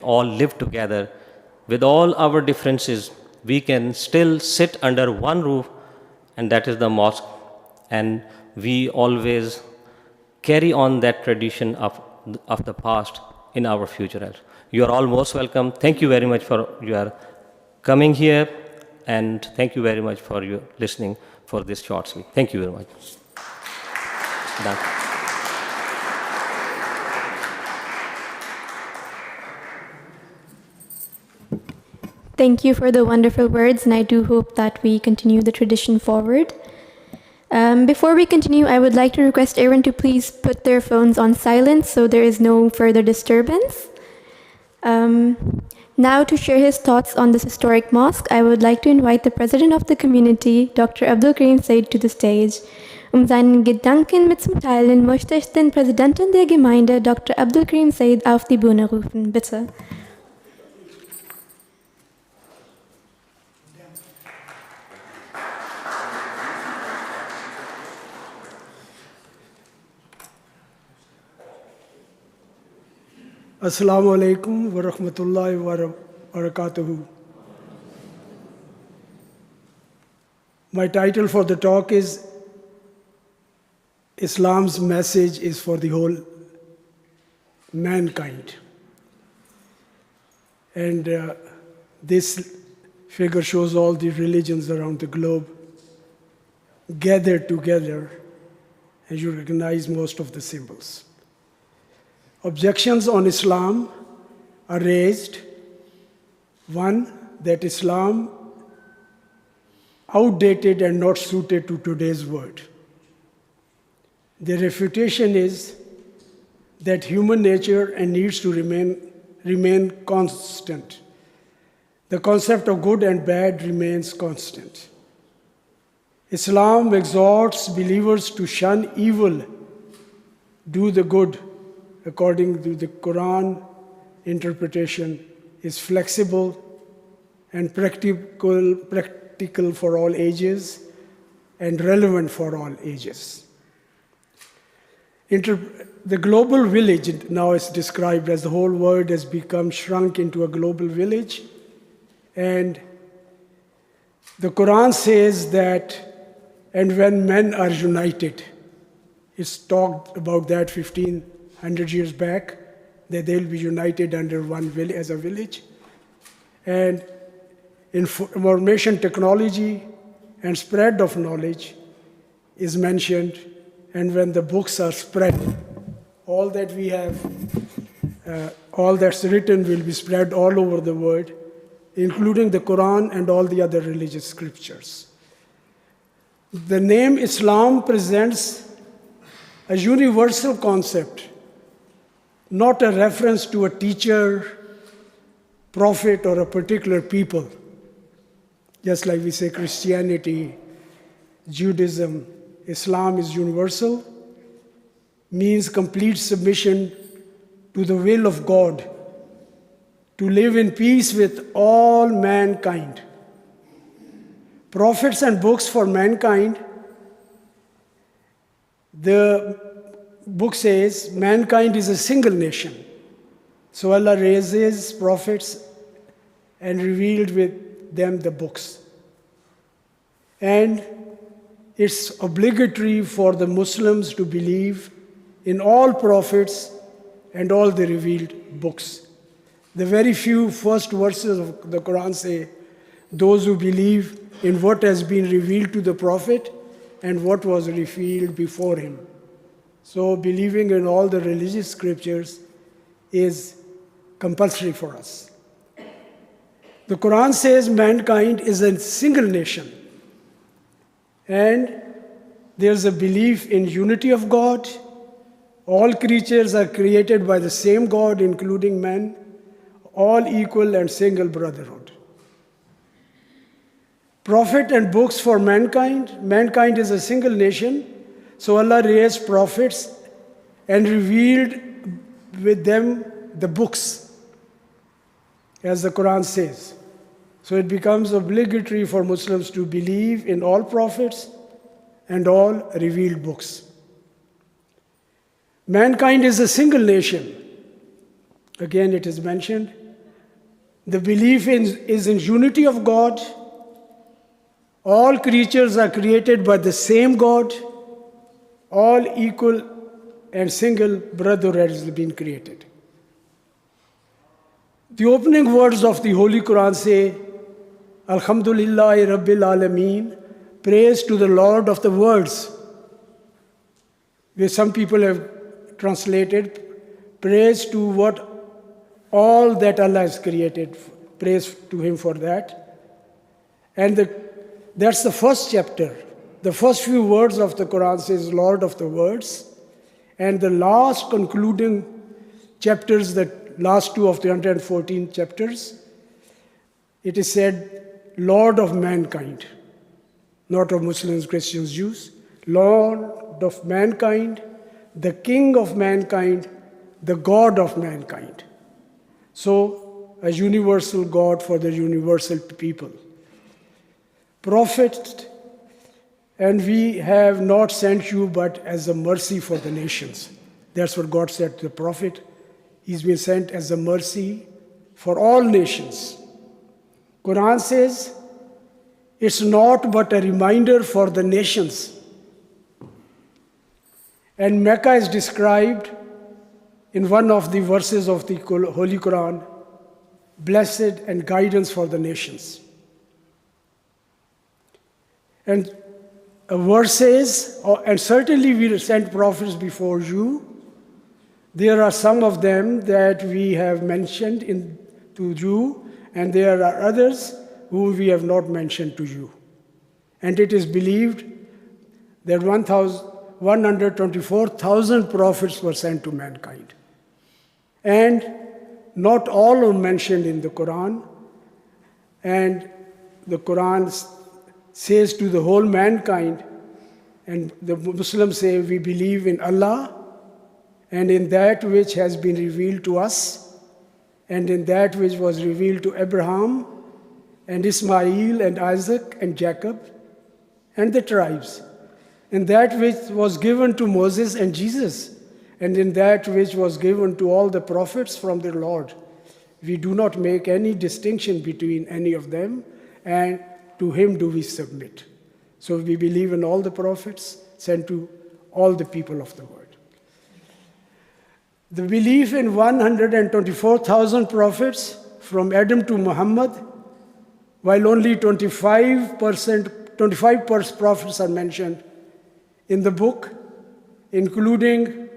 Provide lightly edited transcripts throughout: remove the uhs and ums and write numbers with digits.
all live together with all our differences. We can still sit under one roof, and that is the mosque. And we always carry on that tradition of the past in our future. You are all most welcome. Thank you very much for your coming here, and thank you very much for your listening for this short speech. Thank you very much. Done. Thank you for the wonderful words, and I do hope that we continue the tradition forward. Before we continue, I would like to request everyone to please put their phones on silent so there is no further disturbance. Now, to share his thoughts on this historic mosque, I would like to invite the president of the community, Dr. Abdul Karim Said, to the stage. Seinen Gedanken mitzuteilen, möchte ich den Präsidenten der Gemeinde, Dr. Abdul Karim Said, auf die Bühne rufen. Bitte. Assalamu alaikum wa rahmatullahi wa barakatuhu. My title for the talk is Islam's message is for the whole mankind. And this figure shows all the religions around the globe gathered together, and you recognize most of the symbols. Objections on Islam are raised. One, that Islam outdated and not suited to today's world. The refutation is that human nature and needs to remain constant. The concept of good and bad remains constant. Islam exhorts believers to shun evil, do the good. According to the Quran, interpretation is flexible and practical for all ages and relevant for all ages. The global village now is described as the whole world has become shrunk into a global village. And the Quran says that, and when men are united, it's talked about that 1,500 years back, that they'll be united under one village as a village. And information technology and spread of knowledge is mentioned. And when the books are spread, all that we have, all that's written will be spread all over the world, including the Quran and all the other religious scriptures. The name Islam presents a universal concept, not a reference to a teacher, prophet, or a particular people. Just like we say Christianity, Judaism, Islam is universal, means complete submission to the will of God, to live in peace with all mankind. Prophets and books for mankind, the book says mankind is a single nation. So Allah raises prophets and revealed with them the books. And it's obligatory for the Muslims to believe in all prophets and all the revealed books. The very few first verses of the Quran say, those who believe in what has been revealed to the prophet and what was revealed before him. So believing in all the religious scriptures is compulsory for us. The Quran says mankind is a single nation, and there's a belief in unity of God. All creatures are created by the same God, including men, all equal and single brotherhood. Prophet and books for mankind. Mankind is a single nation, so Allah raised prophets and revealed with them the books, as the Quran says. So it becomes obligatory for Muslims to believe in all prophets and all revealed books. Mankind is a single nation. Again, it is mentioned The belief is in unity of God. All creatures are created by the same God. All equal and single brother has been created. The opening words of the Holy Quran say, Alhamdulillahi Rabbil Alameen, praise to the Lord of the worlds. Where some people have translated, praise to what all that Allah has created. Praise to Him for that. And that's the first chapter. The first few words of the Quran says, Lord of the worlds. And the last concluding chapters, the last two of the 114 chapters, it is said, Lord of mankind. Not of Muslims, Christians, Jews. Lord of mankind, the King of mankind, the God of mankind. So, a universal God for the universal people. Prophet, and we have not sent you but as a mercy for the nations. That's what God said to the prophet. He's been sent as a mercy for all nations. Quran says, it's not but a reminder for the nations. And Mecca is described in one of the verses of the Holy Quran, blessed and guidance for the nations. And a verse says, and certainly we sent prophets before you. There are some of them that we have mentioned to you, and there are others whom we have not mentioned to you. And it is believed that 124,000 prophets were sent to mankind. And not all are mentioned in the Quran. And the Quran says to the whole mankind, and the Muslims say, we believe in Allah and in that which has been revealed to us and in that which was revealed to Abraham and Ismail and Isaac and Jacob and the tribes, in that which was given to Moses and Jesus, and in that which was given to all the prophets from their Lord. We do not make any distinction between any of them, and to Him do we submit. So we believe in all the prophets sent to all the people of the world. The belief in 124,000 prophets from Adam to Muhammad, while only 25 prophets are mentioned in the book, including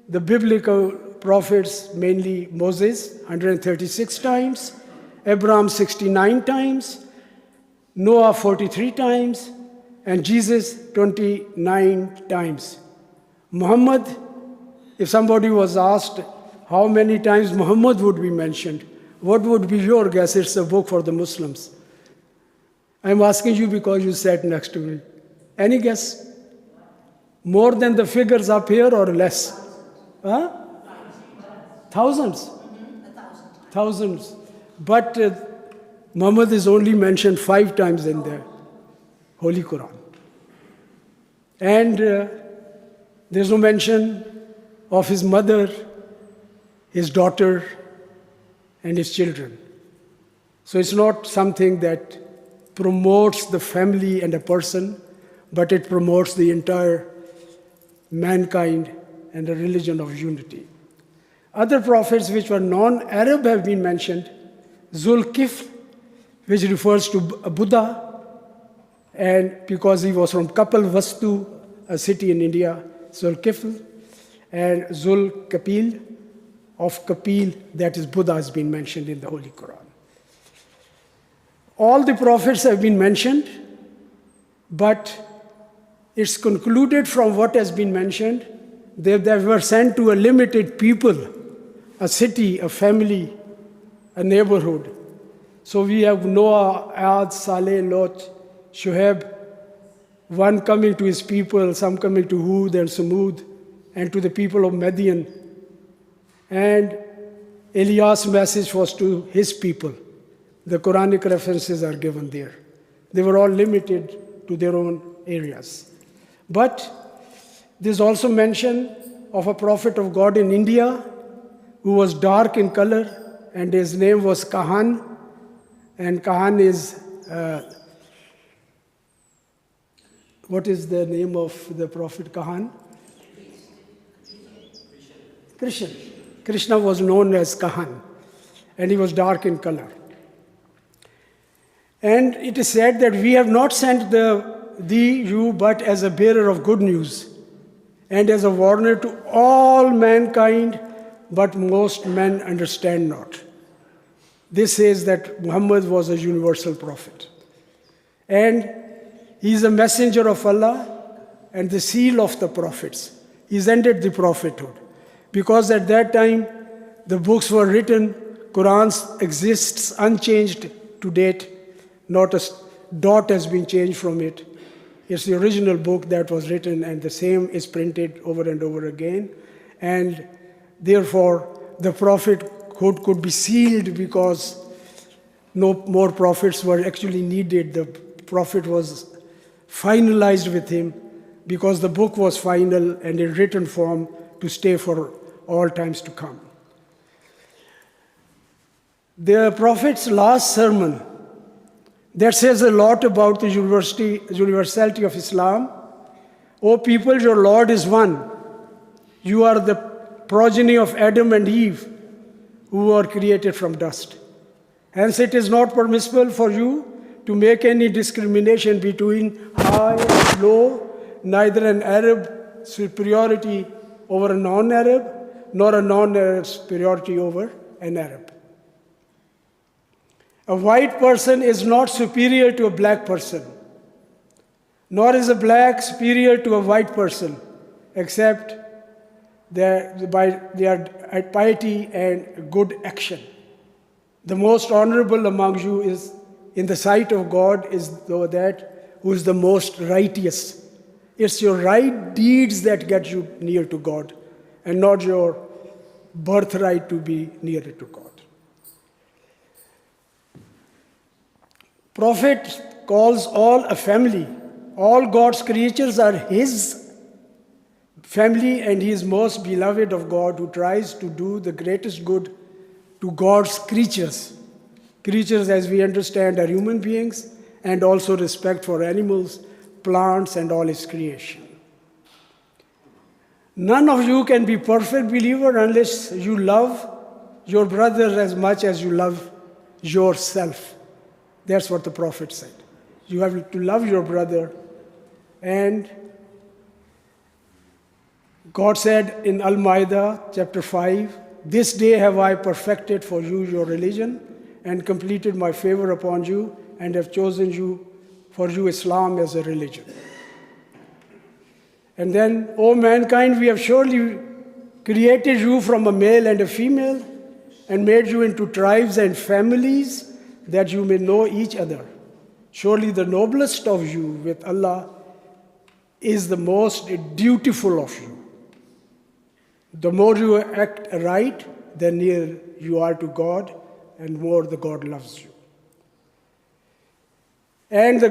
the biblical prophets, mainly Moses, 136 times, Abraham 69 times, Noah 43 times, and Jesus 29 times. Muhammad, if somebody was asked how many times Muhammad would be mentioned, what would be your guess? It's a book for the Muslims. I'm asking you because you sat next to me. Any guess? More than the figures up here or less? Huh? Thousands? Thousands. But Muhammad is only mentioned 5 times in the Holy Quran. And there's no mention of his mother, his daughter, and his children. So it's not something that promotes the family and a person, but it promotes the entire mankind and the religion of unity. Other prophets which were non-Arab have been mentioned. Zulkifl, which refers to Buddha, and because he was from Kapilvastu, a city in India, Zulkifl, and Zulkapil, of Kapil, that is Buddha, has been mentioned in the Holy Quran. All the prophets have been mentioned, but it's concluded from what has been mentioned that they were sent to a limited people, a city, a family, a neighborhood. So we have Noah, Ad, Saleh, Lot, Shuaib, one coming to his people, some coming to Hud and Samud, and to the people of Madian. And Elias' message was to his people. The Quranic references are given there. They were all limited to their own areas. But there's also mention of a prophet of God in India who was dark in color, and his name was Kahan, And Kahan is, what is the name of the Prophet Kahan? Krishna. Krishna was known as Kahan, and he was dark in color. And it is said that we have not sent you but as a bearer of good news, and as a warner to all mankind, but most men understand not. This says that Muhammad was a universal prophet. And he is a messenger of Allah and the seal of the prophets. He's ended the prophethood. Because at that time, the books were written, Quran exists unchanged to date, not a dot has been changed from it. It's the original book that was written, and the same is printed over and over again. And therefore, the prophethood could be sealed because no more prophets were actually needed. The prophet was finalized with him because the book was final and in written form to stay for all times to come. The prophet's last sermon, that says a lot about the universality of Islam. O people, your Lord is one. You are the progeny of Adam and Eve, who were created from dust. Hence, it is not permissible for you to make any discrimination between high and low, neither an Arab superiority over a non-Arab, nor a non-Arab superiority over an Arab. A white person is not superior to a black person, nor is a black superior to a white person, except by their piety and good action. The most honorable among you is, in the sight of God, is that who is the most righteous. It's your right deeds that get you near to God, and not your birthright to be nearer to God. Prophet calls all a family. All God's creatures are his family, and he is most beloved of God, who tries to do the greatest good to God's creatures. Creatures, as we understand, are human beings, and also respect for animals, plants, and all his creation. None of you can be perfect believer unless you love your brother as much as you love yourself. That's what the Prophet said. You have to love your brother. And God said in Al-Ma'idah chapter 5, this day have I perfected for you your religion and completed my favor upon you, and have chosen for you Islam as a religion. And then, O mankind, we have surely created you from a male and a female, and made you into tribes and families, that you may know each other. Surely the noblest of you with Allah is the most dutiful of you. The more you act right, the nearer you are to God, and more the God loves you. And the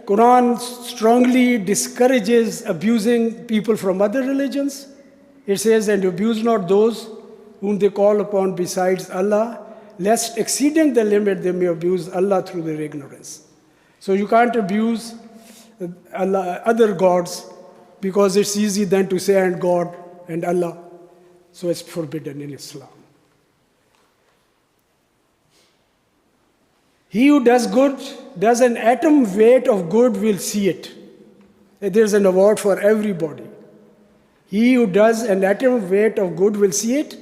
Quran strongly discourages abusing people from other religions. It says, and abuse not those whom they call upon besides Allah, lest exceeding the limit they may abuse Allah through their ignorance. So you can't abuse Allah, other gods, because it's easy then to say and God and Allah. So it's forbidden in Islam. He who does good, does an atom weight of good, will see it. There's an award for everybody. He who does an atom weight of good will see it,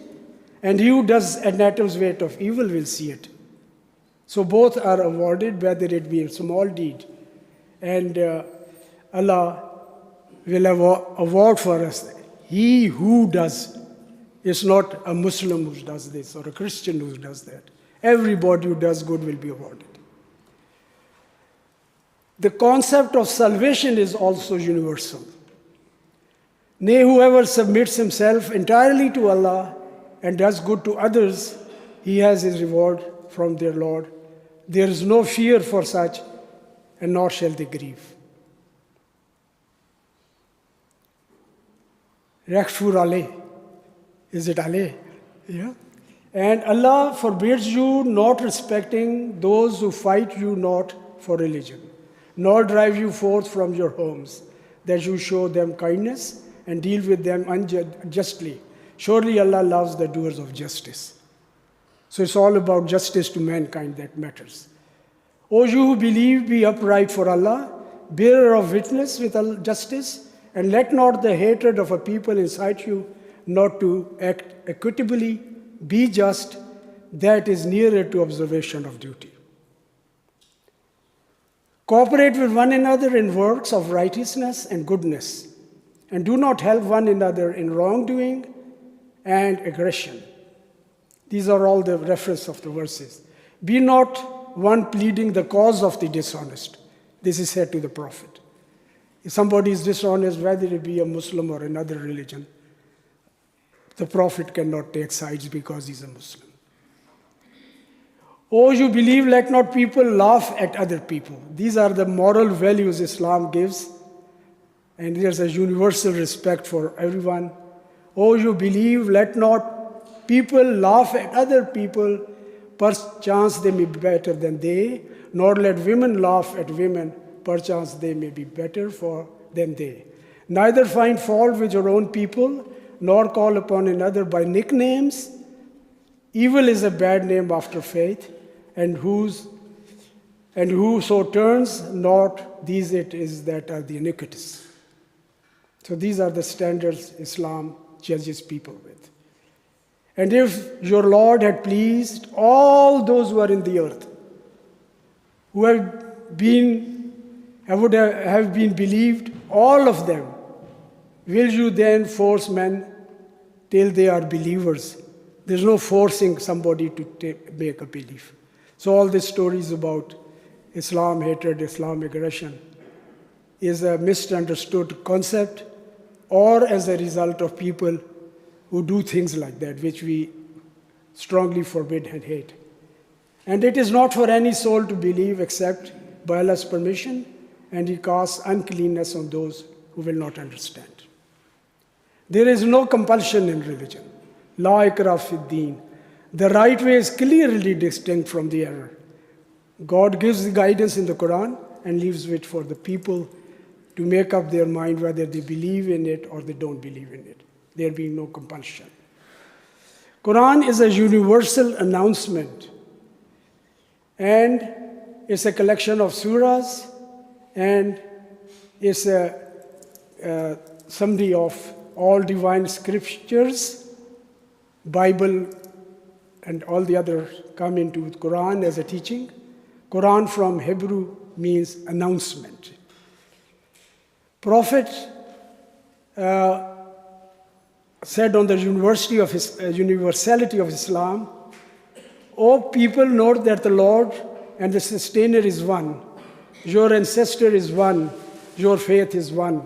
and he who does an atom's weight of evil will see it. So both are awarded, whether it be a small deed. And Allah will have an award for us. He who does. It's not a Muslim who does this or a Christian who does that. Everybody who does good will be awarded. The concept of salvation is also universal. Nay, whoever submits himself entirely to Allah and does good to others, he has his reward from their Lord. There is no fear for such, and nor shall they grieve. Rakfur aleh. Is it aleh? Yeah. And Allah forbids you not respecting those who fight you not for religion, nor drive you forth from your homes, that you show them kindness and deal with them unjustly. Surely Allah loves the doers of justice. So it's all about justice to mankind that matters. O you who believe, be upright for Allah, bearer of witness with justice, and let not the hatred of a people incite you not to act equitably. Be just, that is nearer to observation of duty. Cooperate with one another in works of righteousness and goodness, and do not help one another in wrongdoing and aggression. These are all the reference of the verses. Be not one pleading the cause of the dishonest. This is said to the Prophet. If somebody is dishonest, whether it be a Muslim or another religion, the Prophet cannot take sides because he's a Muslim. Oh, you believe, let not people laugh at other people. These are the moral values Islam gives, and there's a universal respect for everyone. Oh, you believe, let not people laugh at other people, perchance they may be better than they, nor let women laugh at women, perchance they may be better than they. Neither find fault with your own people, nor call upon another by nicknames. Evil is a bad name after faith, and whoso turns not, these it is that are the iniquitous. So these are the standards Islam judges people with. And if your Lord had pleased all those who are in the earth, who would have been believed, all of them, will you then force men till they are believers? There's no forcing somebody to make a belief. So all these stories about Islam hatred, Islam aggression is a misunderstood concept, or as a result of people who do things like that, which we strongly forbid and hate. And it is not for any soul to believe except by Allah's permission, and He casts uncleanness on those who will not understand. There is no compulsion in religion. La ikrah fid deen. The right way is clearly distinct from the error. God gives the guidance in the Quran and leaves it for the people to make up their mind whether they believe in it or they don't believe in it. There being no compulsion. Quran is a universal announcement, and it's a collection of surahs, and it's a summary of all divine scriptures. Bible and all the others come into Quran as a teaching. Quran from Hebrew means announcement. Prophet said on the universality of Islam, O people, note that the Lord and the Sustainer is one. Your ancestor is one. Your faith is one.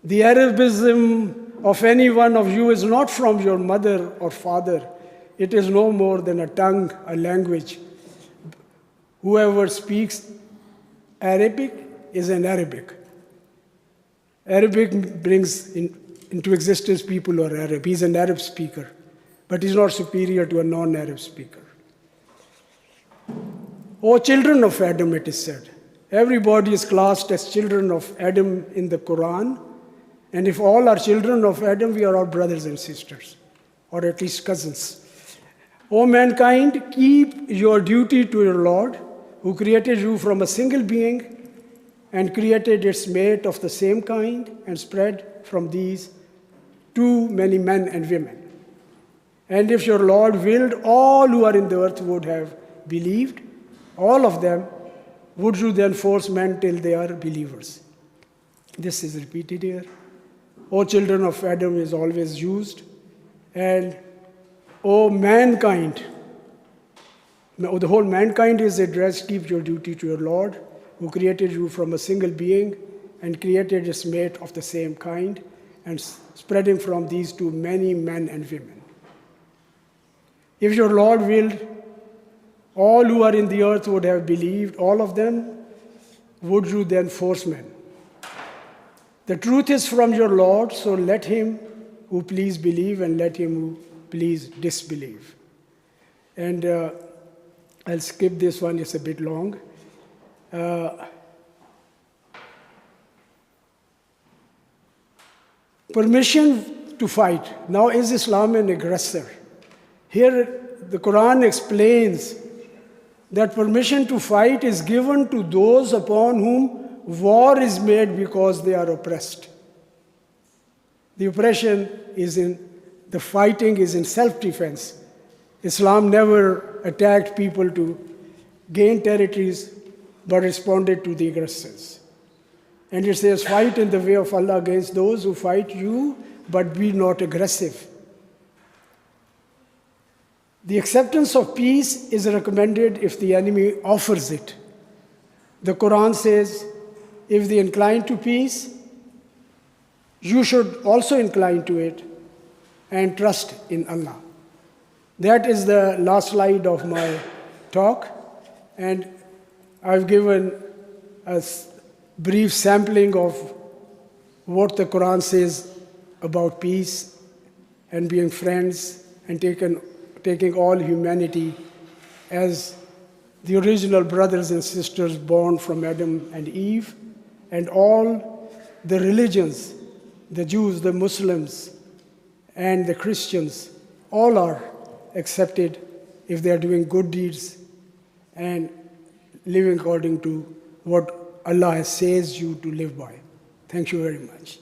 The Arabism of any one of you is not from your mother or father. It is no more than a tongue, a language. Whoever speaks Arabic is an Arabic. Arabic brings into existence people who are Arab. He's an Arab speaker, but he's not superior to a non-Arab speaker. O children of Adam, it is said. Everybody is classed as children of Adam in the Quran. And if all are children of Adam, we are all brothers and sisters, or at least cousins. O mankind, keep your duty to your Lord, who created you from a single being and created its mate of the same kind and spread from these too many men and women. And if your Lord willed, all who are in the earth would have believed, all of them, would you then force men till they are believers? This is repeated here. O children of Adam is always used. And O mankind, the whole mankind is addressed, keep your duty to your Lord, who created you from a single being and created its mate of the same kind and spreading from these to many men and women. If your Lord willed, all who are in the earth would have believed, all of them, would you then force men? The truth is from your Lord, so let him who please believe and let him who please disbelieve. And I'll skip this one, it's a bit long. Permission to fight. Now, is Islam an aggressor? Here, the Quran explains that permission to fight is given to those upon whom war is made because they are oppressed. The oppression is the fighting is in self-defense. Islam never attacked people to gain territories, but responded to the aggressors. And it says, fight in the way of Allah against those who fight you, but be not aggressive. The acceptance of peace is recommended if the enemy offers it. The Quran says, if they incline to peace, you should also incline to it and trust in Allah. That is the last slide of my talk, and I've given a brief sampling of what the Quran says about peace and being friends and taking all humanity as the original brothers and sisters born from Adam and Eve, and all the religions, the Jews, the Muslims, and the Christians, all are accepted if they are doing good deeds and living according to what Allah says you to live by. Thank you very much.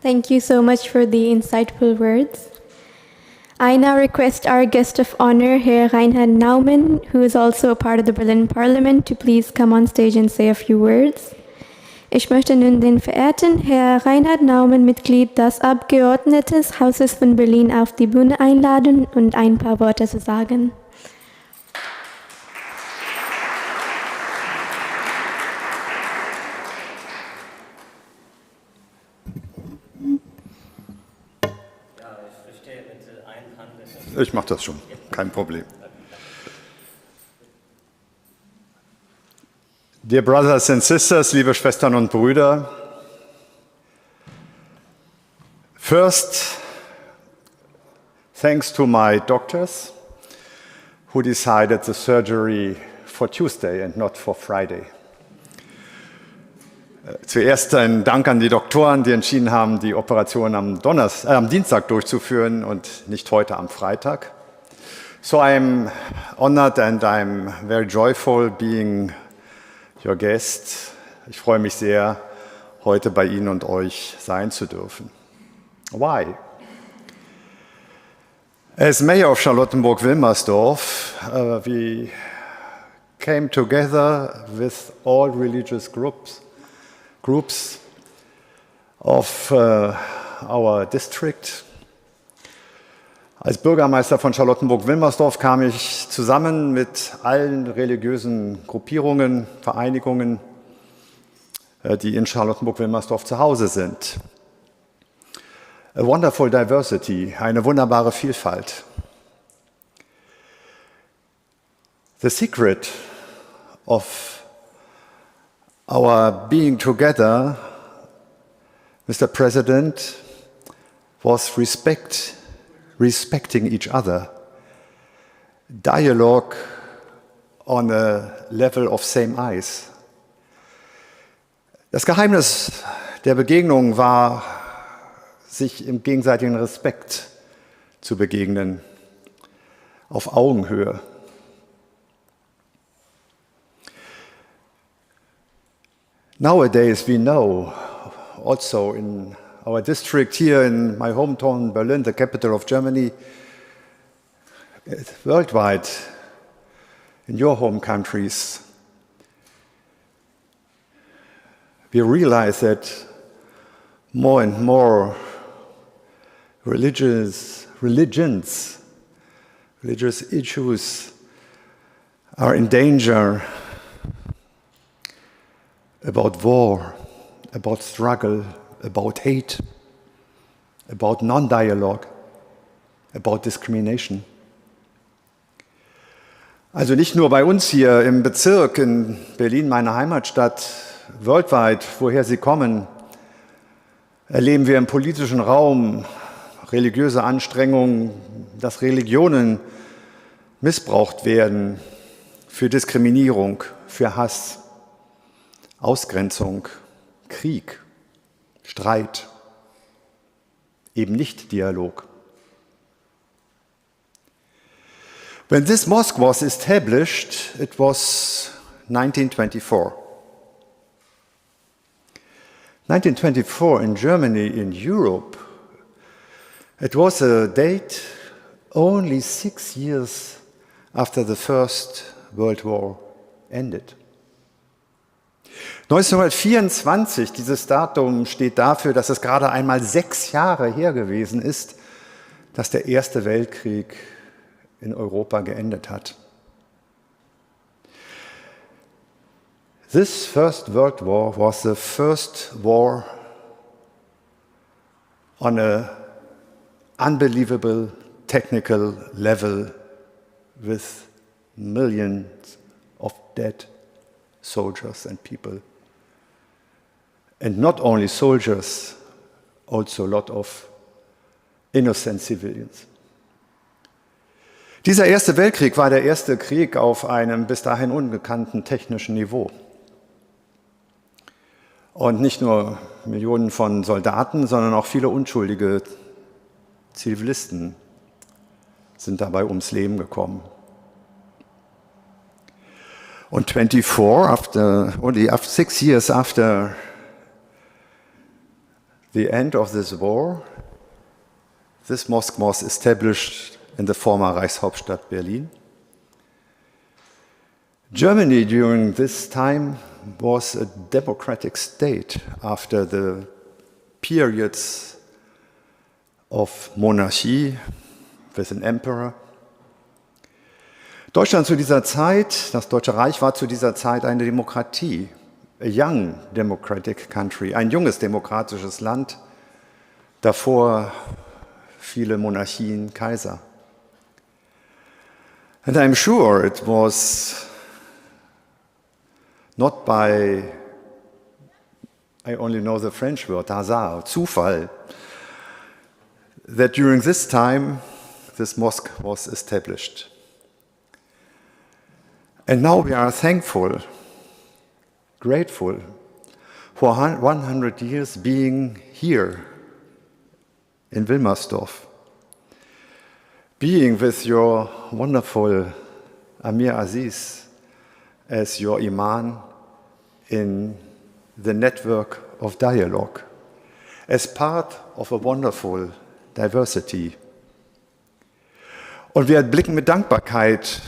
Thank you so much for the insightful words. I now request our guest of honor, Herr Reinhard Naumann, who is also a part of the Berlin Parliament, to please come on stage and say a few words. Ich möchte nun den verehrten Herr Reinhard Naumann, Mitglied des Abgeordnetenhauses von Berlin, auf die Bühne einladen und ein paar Worte zu sagen. Ich mache das schon, kein Problem. Dear brothers and sisters, liebe Schwestern und Brüder, first, thanks to my doctors who decided the surgery for Tuesday and not for Friday. Zuerst ein Dank an die Doktoren, die entschieden haben, die Operation am Dienstag durchzuführen und nicht heute am Freitag. So I'm honored and I'm very joyful being your guest. Ich freue mich sehr, heute bei Ihnen und euch sein zu dürfen. Why? As Mayor of Charlottenburg-Wilmersdorf, we came together with all religious groups of our district. Als Bürgermeister von Charlottenburg-Wilmersdorf kam ich zusammen mit allen religiösen Gruppierungen, Vereinigungen, die in Charlottenburg-Wilmersdorf zu Hause sind. A wonderful diversity, eine wunderbare Vielfalt. The secret of our being together, Mr. President, was respecting each other, dialogue on a level of same eyes. Das Geheimnis der Begegnung war, sich im gegenseitigen Respekt zu begegnen, auf Augenhöhe. Nowadays we know, also in our district here in my hometown Berlin, the capital of Germany, worldwide, in your home countries, we realize that more and more religious issues are in danger. About war, about struggle, about hate, about non-dialogue, about discrimination. Also nicht nur bei uns hier im Bezirk in Berlin, meiner Heimatstadt, weltweit, woher Sie kommen, erleben wir im politischen Raum religiöse Anstrengungen, dass Religionen missbraucht werden für Diskriminierung, für Hass, Ausgrenzung, Krieg, Streit, eben nicht Dialog. When this mosque was established, it was 1924. 1924 in Germany, in Europe, it was a date only 6 years after the First World War ended. 1924, dieses Datum steht dafür, dass es gerade einmal 6 Jahre her gewesen ist, dass der Erste Weltkrieg in Europa geendet hat. This First World War was the first war on an unbelievable technical level with millions of dead soldiers and people. And not only soldiers, also a lot of innocent civilians. Dieser Erste Weltkrieg war der erste Krieg auf einem bis dahin ungekannten technischen Niveau. Und nicht nur Millionen von Soldaten, sondern auch viele unschuldige Zivilisten sind dabei ums Leben gekommen. Und 24, only 6 years after the end of this war, this mosque was established in the former Reichshauptstadt Berlin. Germany during this time was a democratic state after the periods of monarchy with an emperor. Deutschland zu dieser Zeit, das Deutsche Reich war zu dieser Zeit eine Demokratie, a young democratic country, ein junges demokratisches Land, davor viele Monarchien, Kaiser. And I'm sure it was not by, I only know the French word, hasard, Zufall, that during this time this mosque was established. And now we are thankful, grateful for 100 years being here in Wilmersdorf, being with your wonderful Amir Aziz as your Imam in the network of dialogue, as part of a wonderful diversity. Und wir blicken mit Dankbarkeit,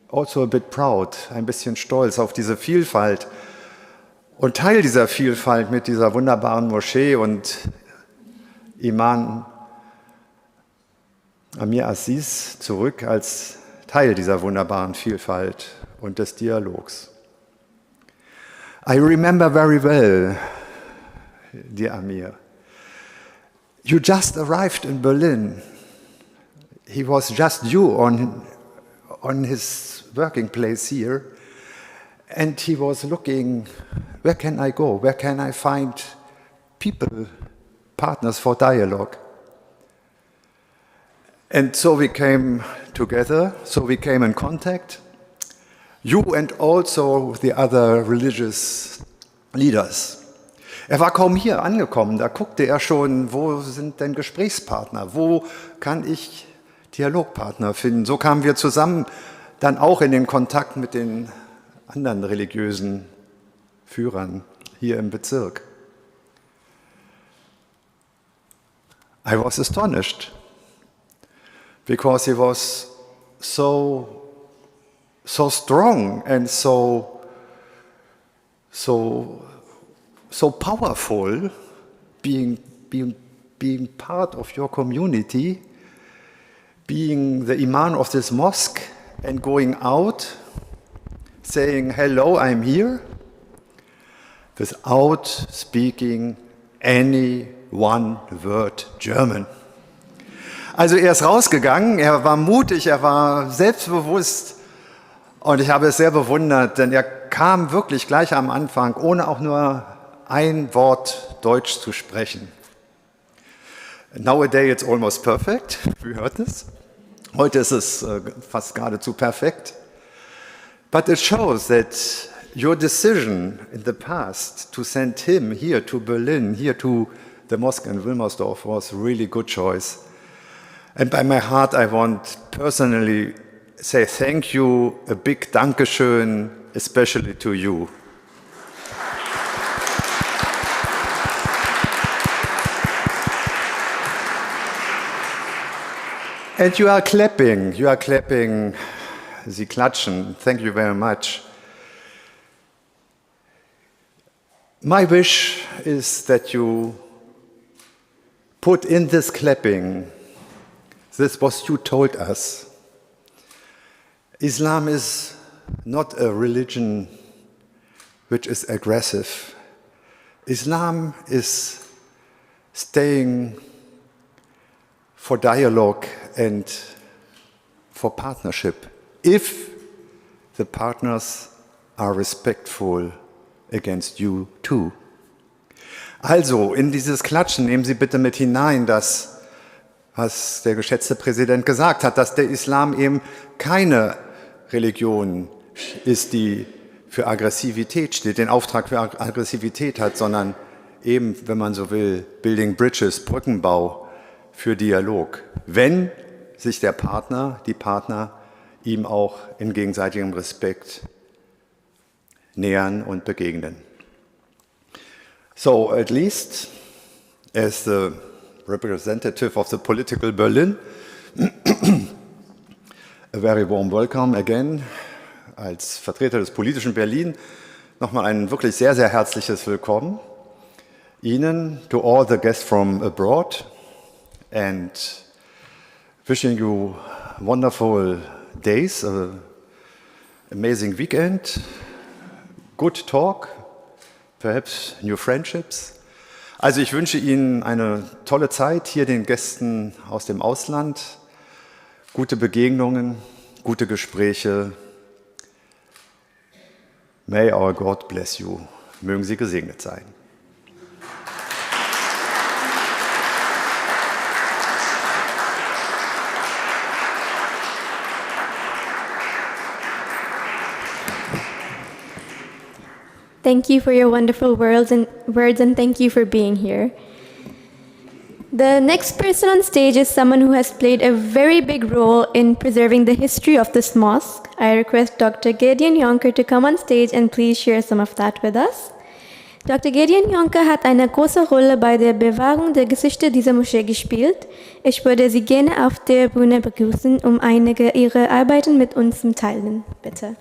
also a bit proud, ein bisschen stolz auf diese Vielfalt und Teil dieser Vielfalt mit dieser wunderbaren Moschee und Imam Amir Aziz zurück als Teil dieser wunderbaren Vielfalt und des Dialogs. I remember very well, dear Amir, you just arrived in Berlin. He was just you on his working place here, and he was looking, where can I go? Where can I find people, partners for dialogue? And so we came together, so we came in contact, you and also the other religious leaders. Er war kaum hier angekommen, da guckte er schon, wo sind denn Gesprächspartner, wo kann ich Dialogpartner finden. So kamen wir zusammen dann auch in den Kontakt mit den anderen religiösen Führern hier im Bezirk. I was astonished because he was so strong and so powerful, being part of your community, being the imam of this mosque and going out, saying, hello, I'm here, without speaking any one word German. Also er ist rausgegangen, er war mutig, er war selbstbewusst und ich habe es sehr bewundert, denn er kam wirklich gleich am Anfang, ohne auch nur ein Wort Deutsch zu sprechen. Nowadays it's almost perfect, we heard this. Heute ist es fast geradezu perfekt. But it shows that your decision in the past to send him here to Berlin, here to the mosque in Wilmersdorf was a really good choice. And by my heart I want personally say thank you, a big Dankeschön, especially to you. And you are clapping, Sie klatschen, thank you very much. My wish is that you put in this clapping, this what you told us. Islam is not a religion which is aggressive. Islam is staying for dialogue and for partnership, if the partners are respectful against you too. Also, in dieses Klatschen nehmen Sie bitte mit hinein, das, was der geschätzte Präsident gesagt hat, dass der Islam eben keine Religion ist, die für Aggressivität steht, den Auftrag für Aggressivität hat, sondern eben, wenn man so will, Building Bridges, Brückenbau für Dialog, wenn sich der Partner, die Partner ihm auch in gegenseitigem Respekt nähern und begegnen. So, at least, as the representative of the political Berlin, a very warm welcome again. Als Vertreter des politischen Berlin nochmal ein wirklich sehr, sehr herzliches Willkommen Ihnen, to all the guests from abroad, and wishing you wonderful days, amazing weekend, good talk, perhaps new friendships. Also ich wünsche Ihnen eine tolle Zeit hier, den Gästen aus dem Ausland, gute Begegnungen, gute Gespräche. May our God bless you. Mögen Sie gesegnet sein. Thank you for your wonderful words and thank you for being here. The next person on stage is someone who has played a very big role in preserving the history of this mosque. I request Dr. Gideon Jonker to come on stage and please share some of that with us. Dr. Gideon Jonker hat eine große Rolle bei der Bewahrung der Geschichte dieser Moschee gespielt. Ich würde Sie gerne auf der Bühne begrüßen, um einige Ihrer Arbeiten mit uns zu teilen. Bitte.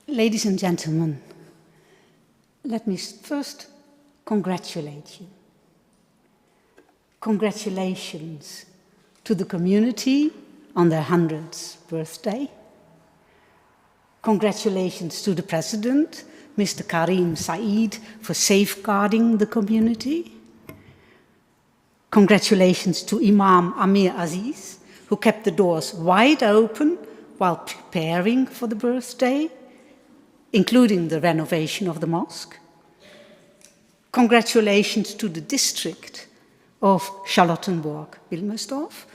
Ladies and gentlemen, let me first congratulate you. Congratulations to the community on their 100th birthday. Congratulations to the President, Mr. Karim Said, for safeguarding the community. Congratulations to Imam Amir Aziz, who kept the doors wide open while preparing for the birthday, including the renovation of the mosque. Congratulations to the district of Charlottenburg-Wilmersdorf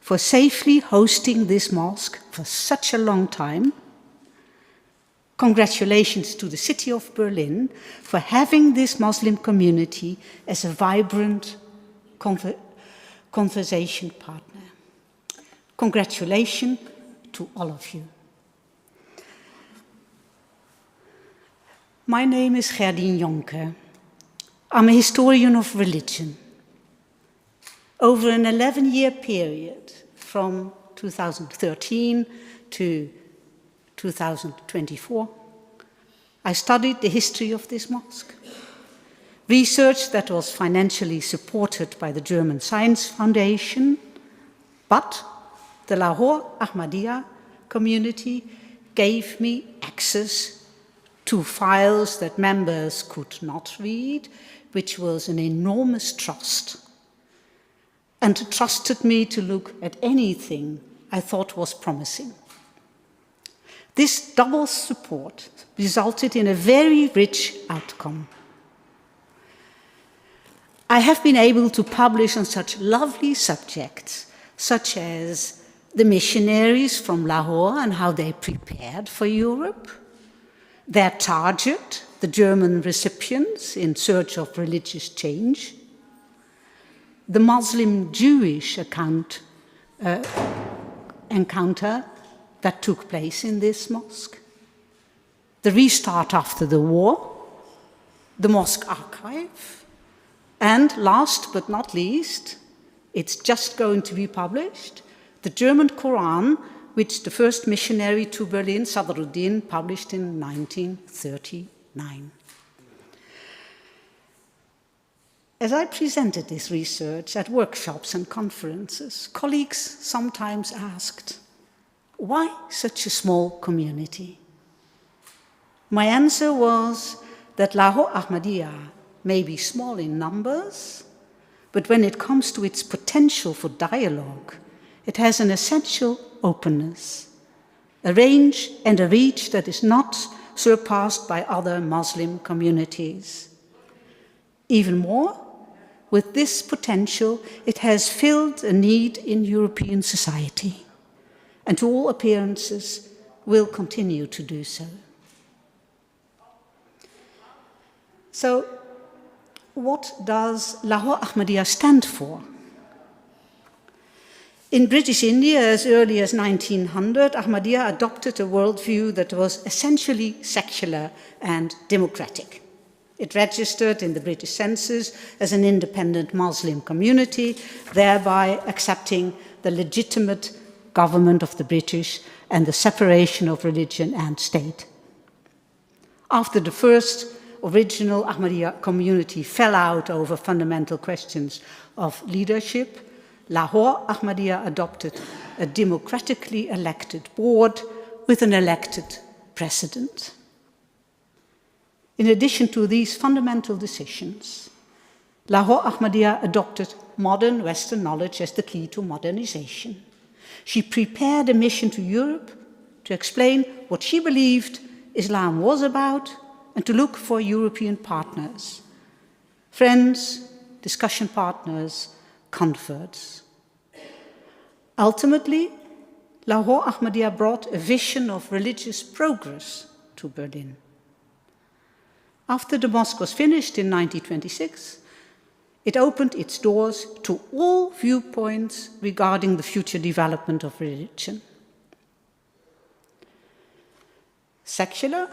for safely hosting this mosque for such a long time. Congratulations to the city of Berlin for having this Muslim community as a vibrant conversation partner. Congratulations to all of you. My name is Gerdien Jonker. I'm a historian of religion. Over an 11-year period, from 2013 to 2024, I studied the history of this mosque. Research that was financially supported by the German Science Foundation, but the Lahore Ahmadiyya community gave me access to files that members could not read, which was an enormous trust, and trusted me to look at anything I thought was promising. This double support resulted in a very rich outcome. I have been able to publish on such lovely subjects, such as the missionaries from Lahore and how they prepared for Europe, their target, the German recipients in search of religious change, the Muslim-Jewish encounter that took place in this mosque, the restart after the war, the mosque archive, and last but not least, it's just going to be published, the German Quran, which the first missionary to Berlin, Sadruddin, published in 1939. As I presented this research at workshops and conferences, colleagues sometimes asked, why such a small community? My answer was that Lahore Ahmadiyya may be small in numbers, but when it comes to its potential for dialogue, it has an essential openness, a range and a reach that is not surpassed by other Muslim communities. Even more, with this potential, it has filled a need in European society, and to all appearances will continue to do so. So, what does Lahore Ahmadiyya stand for? In British India, as early as 1900, Ahmadiyya adopted a worldview that was essentially secular and democratic. It registered in the British census as an independent Muslim community, thereby accepting the legitimate government of the British and the separation of religion and state. After the first original Ahmadiyya community fell out over fundamental questions of leadership, Lahore Ahmadiyya adopted a democratically elected board with an elected president. In addition to these fundamental decisions, Lahore Ahmadiyya adopted modern Western knowledge as the key to modernization. She prepared a mission to Europe to explain what she believed Islam was about and to look for European partners, friends, discussion partners, converts. Ultimately, Lahore Ahmadiyya brought a vision of religious progress to Berlin. After the mosque was finished in 1926, it opened its doors to all viewpoints regarding the future development of religion. Secular,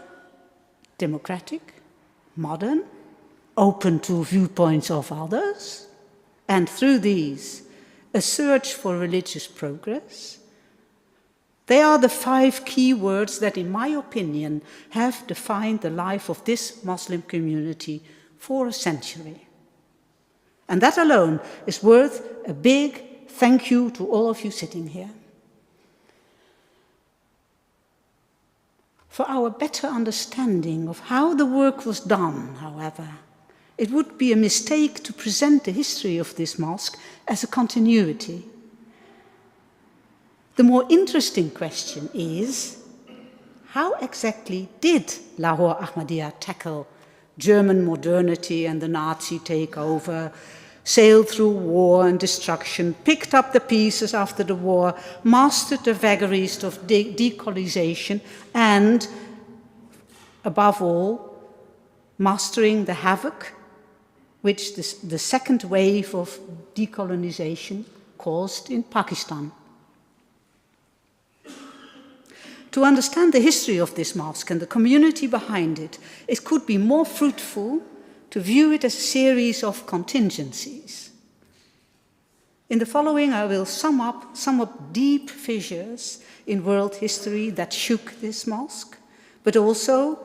democratic, modern, open to viewpoints of others, and through these, a search for religious progress. They are the 5 key words that, in my opinion, have defined the life of this Muslim community for a century. And that alone is worth a big thank you to all of you sitting here. For our better understanding of how the work was done, however, it would be a mistake to present the history of this mosque as a continuity. The more interesting question is, how exactly did Lahore Ahmadiyya tackle German modernity and the Nazi takeover, sailed through war and destruction, picked up the pieces after the war, mastered the vagaries of decolonization, and, above all, mastering the havoc which the second wave of decolonization caused in Pakistan. To understand the history of this mosque and the community behind it, it could be more fruitful to view it as a series of contingencies. In the following, I will sum up somewhat deep fissures in world history that shook this mosque, but also,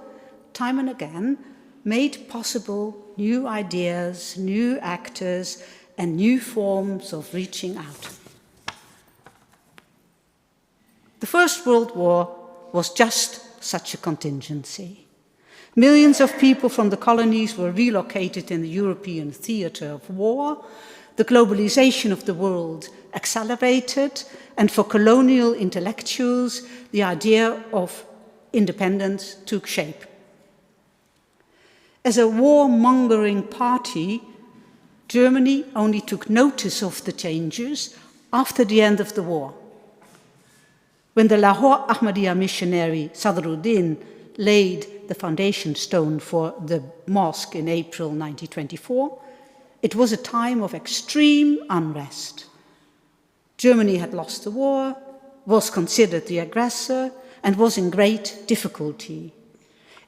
time and again, made possible new ideas, new actors, and new forms of reaching out. The First World War was just such a contingency. Millions of people from the colonies were relocated in the European theatre of war. The globalization of the world accelerated, and for colonial intellectuals, the idea of independence took shape. As a warmongering party, Germany only took notice of the changes after the end of the war. When the Lahore Ahmadiyya missionary Sadruddin laid the foundation stone for the mosque in April 1924, it was a time of extreme unrest. Germany had lost the war, was considered the aggressor, and was in great difficulty.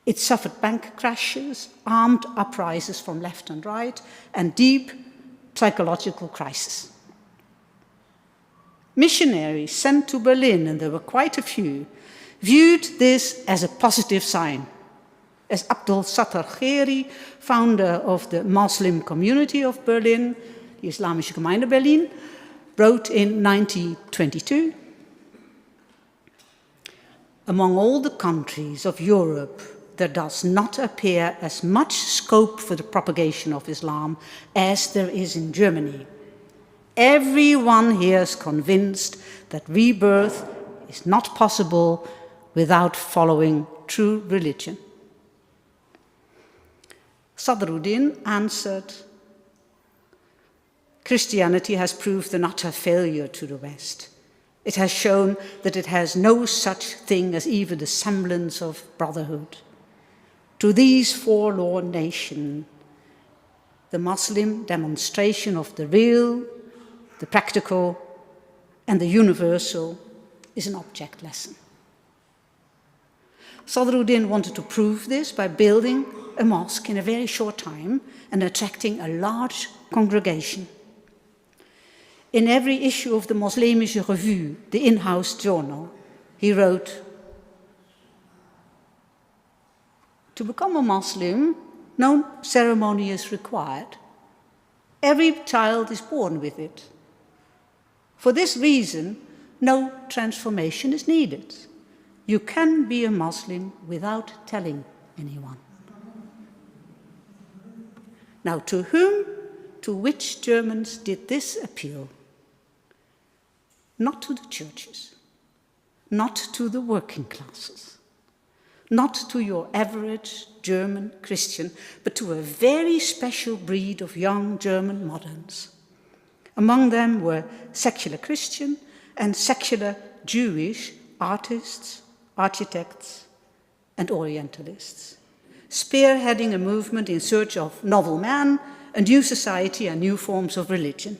It suffered bank crashes, armed uprisings from left and right, and deep psychological crisis. Missionaries sent to Berlin, and there were quite a few, viewed this as a positive sign. As Abdul Sattar Kheri, founder of the Muslim community of Berlin, the Islamische Gemeinde Berlin, wrote in 1922, among all the countries of Europe, there does not appear as much scope for the propagation of Islam as there is in Germany. Everyone here is convinced that rebirth is not possible without following true religion. Sadruddin answered, Christianity has proved an utter failure to the West. It has shown that it has no such thing as even the semblance of brotherhood. To these forlorn nations, the Muslim demonstration of the real, the practical, and the universal is an object lesson. Sadruddin wanted to prove this by building a mosque in a very short time and attracting a large congregation. In every issue of the Moslemische Revue, the in-house journal, he wrote, to become a Muslim, no ceremony is required. Every child is born with it. For this reason, no transformation is needed. You can be a Muslim without telling anyone. Now, to whom, to which Germans did this appeal? Not to the churches, not to the working classes, not to your average German Christian, but to a very special breed of young German moderns. Among them were secular Christian and secular Jewish artists, architects, and Orientalists, spearheading a movement in search of novel man, a new society, and new forms of religion.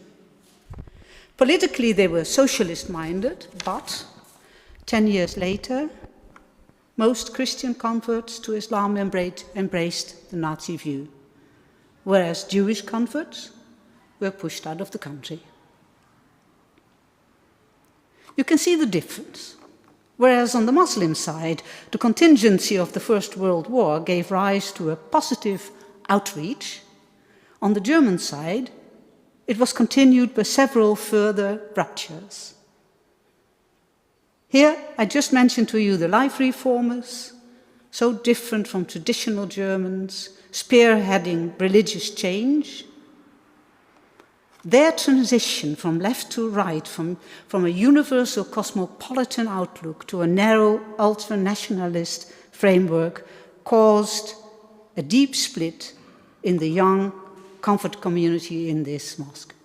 Politically, they were socialist-minded, but 10 years later, most Christian converts to Islam embraced the Nazi view, whereas Jewish converts were pushed out of the country. You can see the difference. Whereas on the Muslim side, the contingency of the First World War gave rise to a positive outreach, on the German side, it was continued by several further ruptures. Here, I just mentioned to you the life reformers, so different from traditional Germans, spearheading religious change. Their transition from left to right, from a universal cosmopolitan outlook to a narrow ultra-nationalist framework, caused a deep split in the young comfort community in this mosque.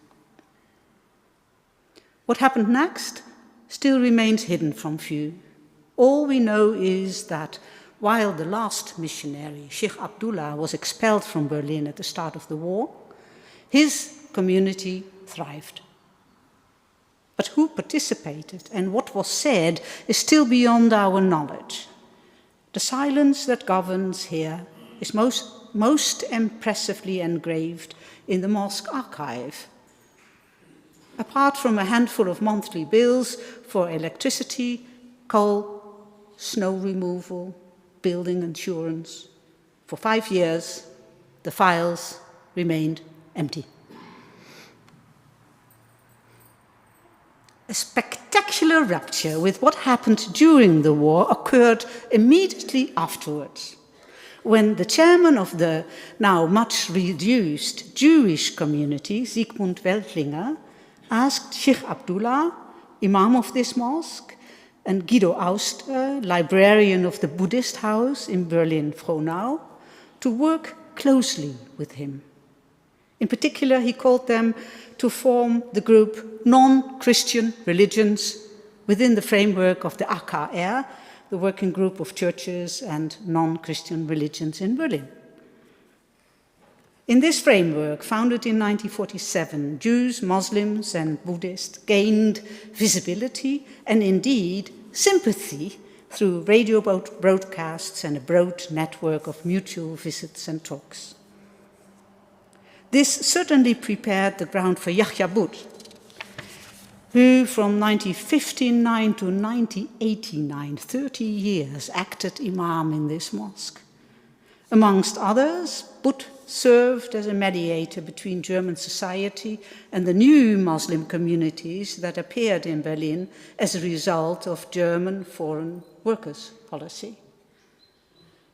What happened next still remains hidden from few. All we know is that while the last missionary, Sheikh Abdullah, was expelled from Berlin at the start of the war, his community thrived. But who participated and what was said is still beyond our knowledge. The silence that governs here is most impressively engraved in the mosque archive. Apart from a handful of monthly bills for electricity, coal, snow removal, building insurance, for 5 years, the files remained empty. A A spectacular rupture with what happened during the war occurred immediately afterwards, when the chairman of the now much reduced Jewish community, Sigmund Weltlinger, asked Sheikh Abdullah, imam of this mosque, and Guido Auster, librarian of the Buddhist house in Berlin-Frohnau, to work closely with him. In particular, he called them to form the group Non-Christian Religions within the framework of the AKR, the Working Group of Churches and Non-Christian Religions in Berlin. In this framework, founded in 1947, Jews, Muslims, and Buddhists gained visibility and indeed sympathy through radio broadcasts and a broad network of mutual visits and talks. This certainly prepared the ground for Yahya Butt, who from 1959 to 1989, 30 years, acted imam in this mosque. Amongst others, Butt served as a mediator between German society and the new Muslim communities that appeared in Berlin as a result of German foreign workers' policy.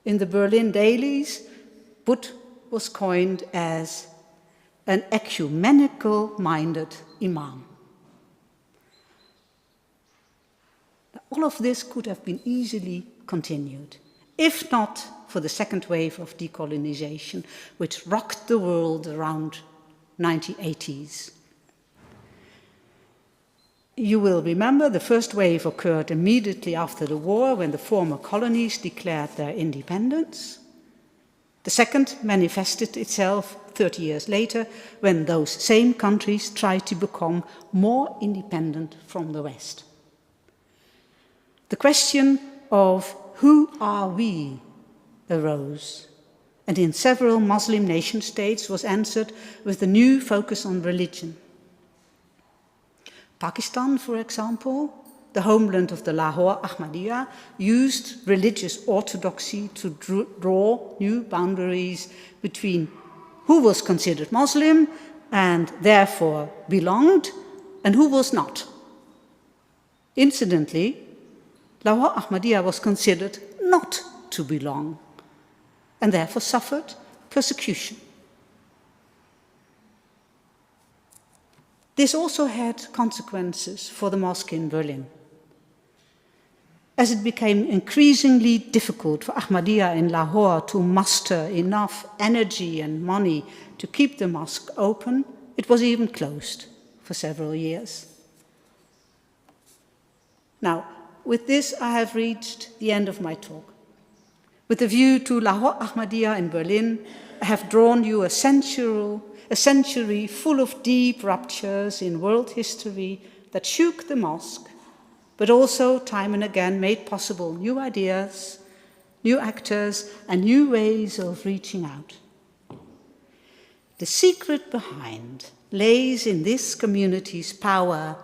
In the Berlin dailies, Butt was coined as an ecumenical-minded imam. All of this could have been easily continued, if not for the second wave of decolonization, which rocked the world around 1980s. You will remember the first wave occurred immediately after the war, when the former colonies declared their independence. The second manifested itself 30 years later, when those same countries tried to become more independent from the West. The question of who are we arose, and in several Muslim nation states was answered with a new focus on religion. Pakistan, for example, the homeland of the Lahore Ahmadiyya, used religious orthodoxy to draw new boundaries between who was considered Muslim and therefore belonged, and who was not. Incidentally, Lahore Ahmadiyya was considered not to belong, and therefore suffered persecution. This also had consequences for the mosque in Berlin. As it became increasingly difficult for Ahmadiyya in Lahore to muster enough energy and money to keep the mosque open, it was even closed for several years. Now, with this, I have reached the end of my talk. With a view to Lahore Ahmadiyya in Berlin, I have drawn you a century full of deep ruptures in world history that shook the mosque, but also time and again made possible new ideas, new actors, and new ways of reaching out. The secret behind lays in this community's power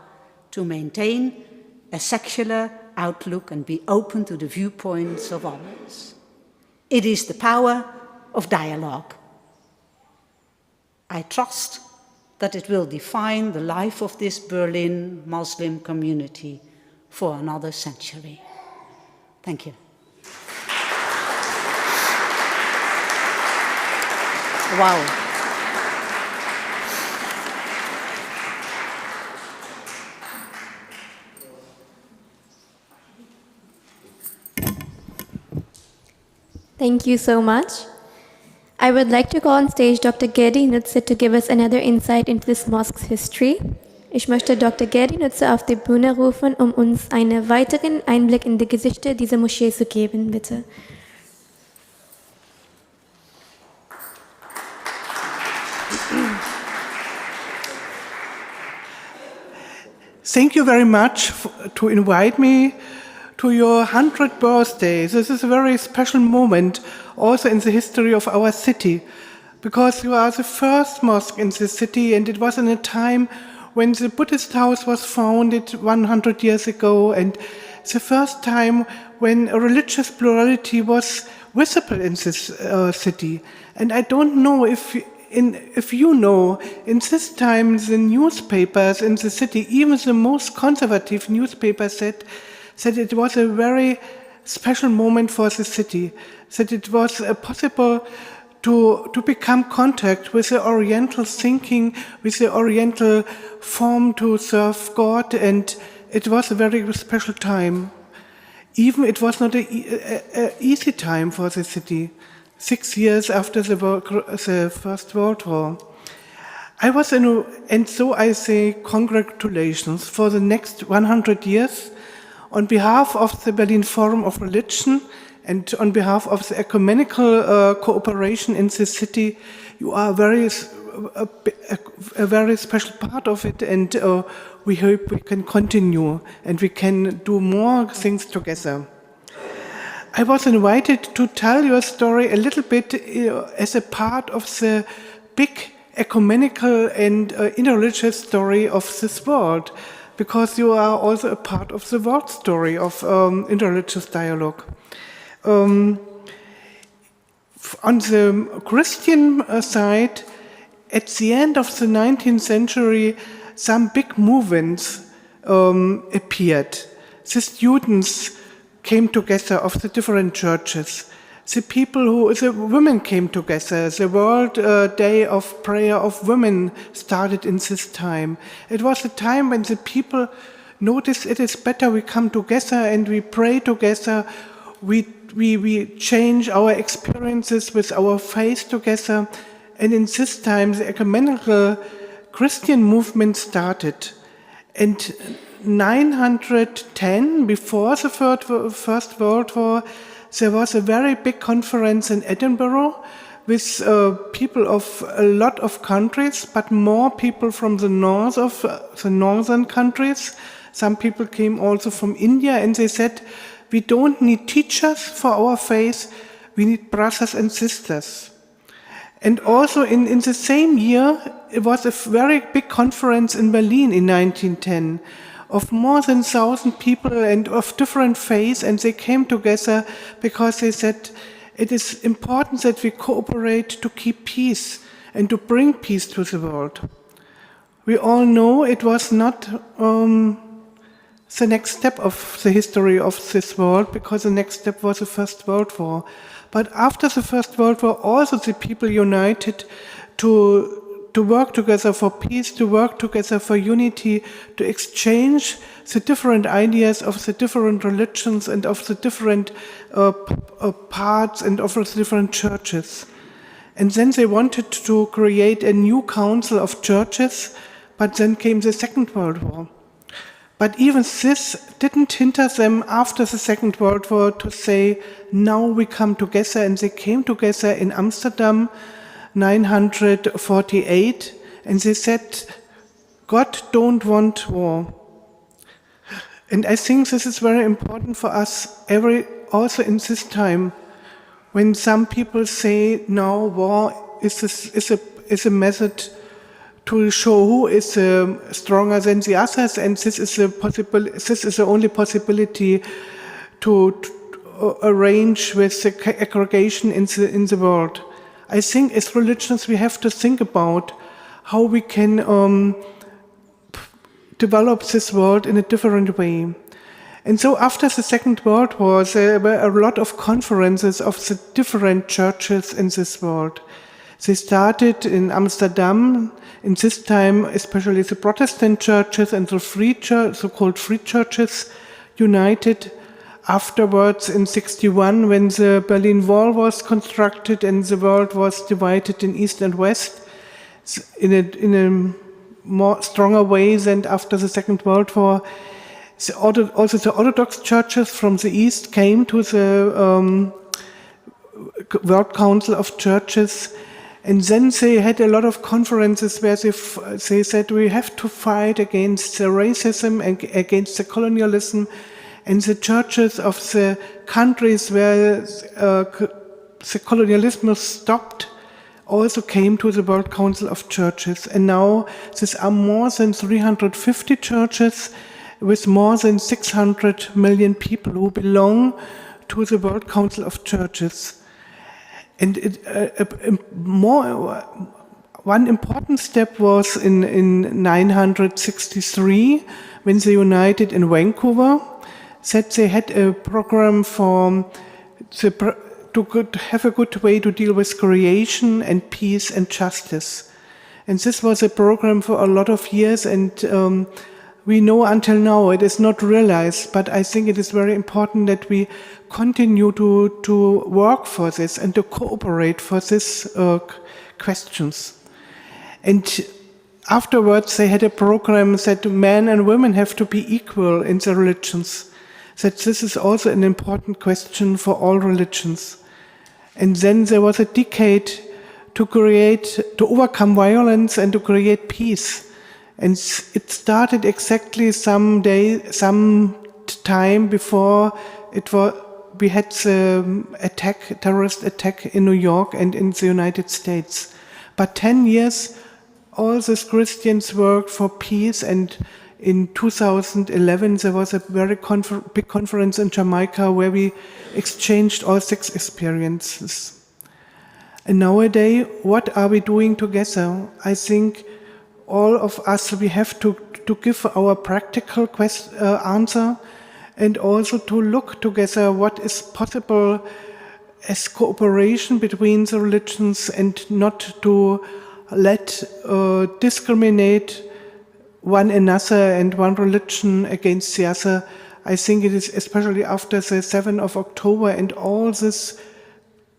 to maintain a secular outlook and be open to the viewpoints of others. It is the power of dialogue. I trust that it will define the life of this Berlin Muslim community for another century. Thank you. Wow. Thank you so much. I would like to call on stage Dr. Gerdi Nütze to give us another insight into this mosque's history. Ich möchte Dr. Gerdi Nütze auf die Bühne rufen, uns einen weiteren Einblick in die Geschichte dieser Moschee zu geben, bitte. Thank you very much to invite me to your 100th birthday. This is a very special moment also in the history of our city, because you are the first mosque in the city, and it was in a time when the Buddhist house was founded 100 years ago, and the first time when a religious plurality was visible in this city. And I don't know if if you know, in this time the newspapers in the city, even the most conservative newspapers said it was a very special moment for the city, that it was possible to become contact with the Oriental thinking, with the Oriental form to serve God, and it was a very special time. Even it was not an easy time for the city, 6 years after the First World War. And so I say congratulations for the next 100 years. On behalf of the Berlin Forum of Religion and on behalf of the ecumenical cooperation in the city, you are a very special part of it, and we hope we can continue and we can do more things together. I was invited to tell your story a little bit as a part of the big ecumenical and interreligious story of this world, because you are also a part of the world story of interreligious dialogue. On the Christian side, at the end of the 19th century, some big movements appeared. The students came together of the different churches. The women came together. The World Day of Prayer of Women started in this time. It was a time when the people noticed it is better we come together and we pray together. We change our experiences with our faith together. And in this time, the ecumenical Christian movement started. And 910, before the First World War, there was a very big conference in Edinburgh with people of a lot of countries, but more people from the north of the northern countries. Some people came also from India, and they said, we don't need teachers for our faith, we need brothers and sisters. And also in the same year, it was a very big conference in Berlin in 1910 of more than 1,000 people and of different faiths, and they came together because they said it is important that we cooperate to keep peace and to bring peace to the world. We all know it was not the next step of the history of this world, because the next step was the First World War. But after the First World War, also the people united to work together for peace, to work together for unity, to exchange the different ideas of the different religions and of the different parts and of the different churches. And then they wanted to create a new council of churches, but then came the Second World War. But even this didn't hinder them after the Second World War to say, now we come together, and they came together in Amsterdam 948, and they said, God don't want war. And I think this is very important for us, also in this time, when some people say, no, war is a method to show who is stronger than the others, and this is the only possibility to arrange with the aggregation in the world. I think as religions we have to think about how we can develop this world in a different way. And so after the Second World War, there were a lot of conferences of the different churches in this world. They started in Amsterdam, in this time especially the Protestant churches and the so-called free churches united. Afterwards, in 1961, when the Berlin Wall was constructed and the world was divided in East and West in a more stronger way than after the Second World War, also the Orthodox churches from the East came to the World Council of Churches, and then they had a lot of conferences where they said we have to fight against the racism and against the colonialism. And the churches of the countries where the colonialism stopped also came to the World Council of Churches. And now there are more than 350 churches with more than 600 million people who belong to the World Council of Churches. And one important step was in 963 when they united in Vancouver, that they had a program to have a good way to deal with creation and peace and justice. And this was a program for a lot of years, and we know until now it is not realized, but I think it is very important that we continue to work for this and to cooperate for these questions. And afterwards they had a program that men and women have to be equal in their religions, that this is also an important question for all religions. And then there was a decade to overcome violence and to create peace. And it started exactly some time before we had the terrorist attack in New York and in the United States. But 10 years, all these Christians worked for peace, and in 2011 there was a very big conference in Jamaica where we exchanged all 6 experiences. And nowadays, what are we doing together? I think all of us, we have to give our practical answer, and also to look together what is possible as cooperation between the religions, and not to let discriminate one another and one religion against the other. I think it is especially after the 7th of October and all this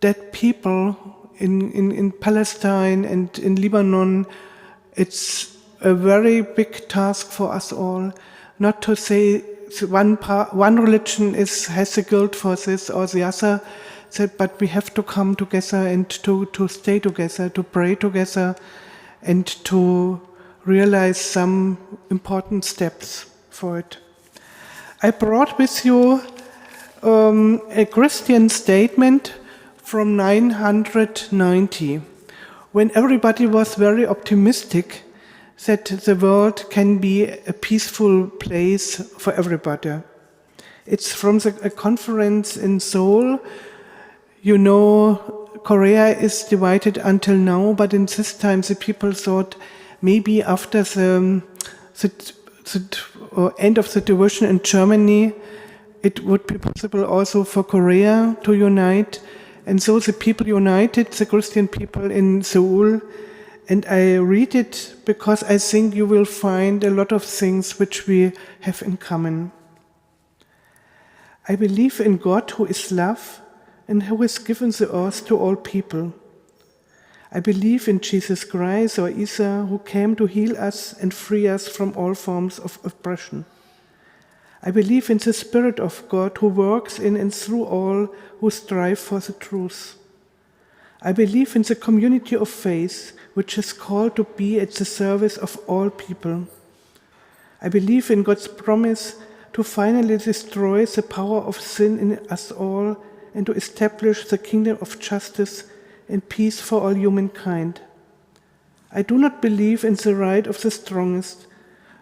dead people in Palestine and in Lebanon, it's a very big task for us all, not to say one religion has the guilt for this or the other, but we have to come together and to stay together, to pray together, and to realize some important steps for it. I brought with you a Christian statement from 990, when everybody was very optimistic that the world can be a peaceful place for everybody. It's from a conference in Seoul. You know, Korea is divided until now, but in this time the people thought maybe after the end of the division in Germany, it would be possible also for Korea to unite. And so the people united, the Christian people in Seoul. And I read it because I think you will find a lot of things which we have in common. I believe in God who is love and who has given the earth to all people. I believe in Jesus Christ, or Isa, who came to heal us and free us from all forms of oppression. I believe in the Spirit of God who works in and through all who strive for the truth. I believe in the community of faith, which is called to be at the service of all people. I believe in God's promise to finally destroy the power of sin in us all and to establish the kingdom of justice and peace for all humankind. I do not believe in the right of the strongest,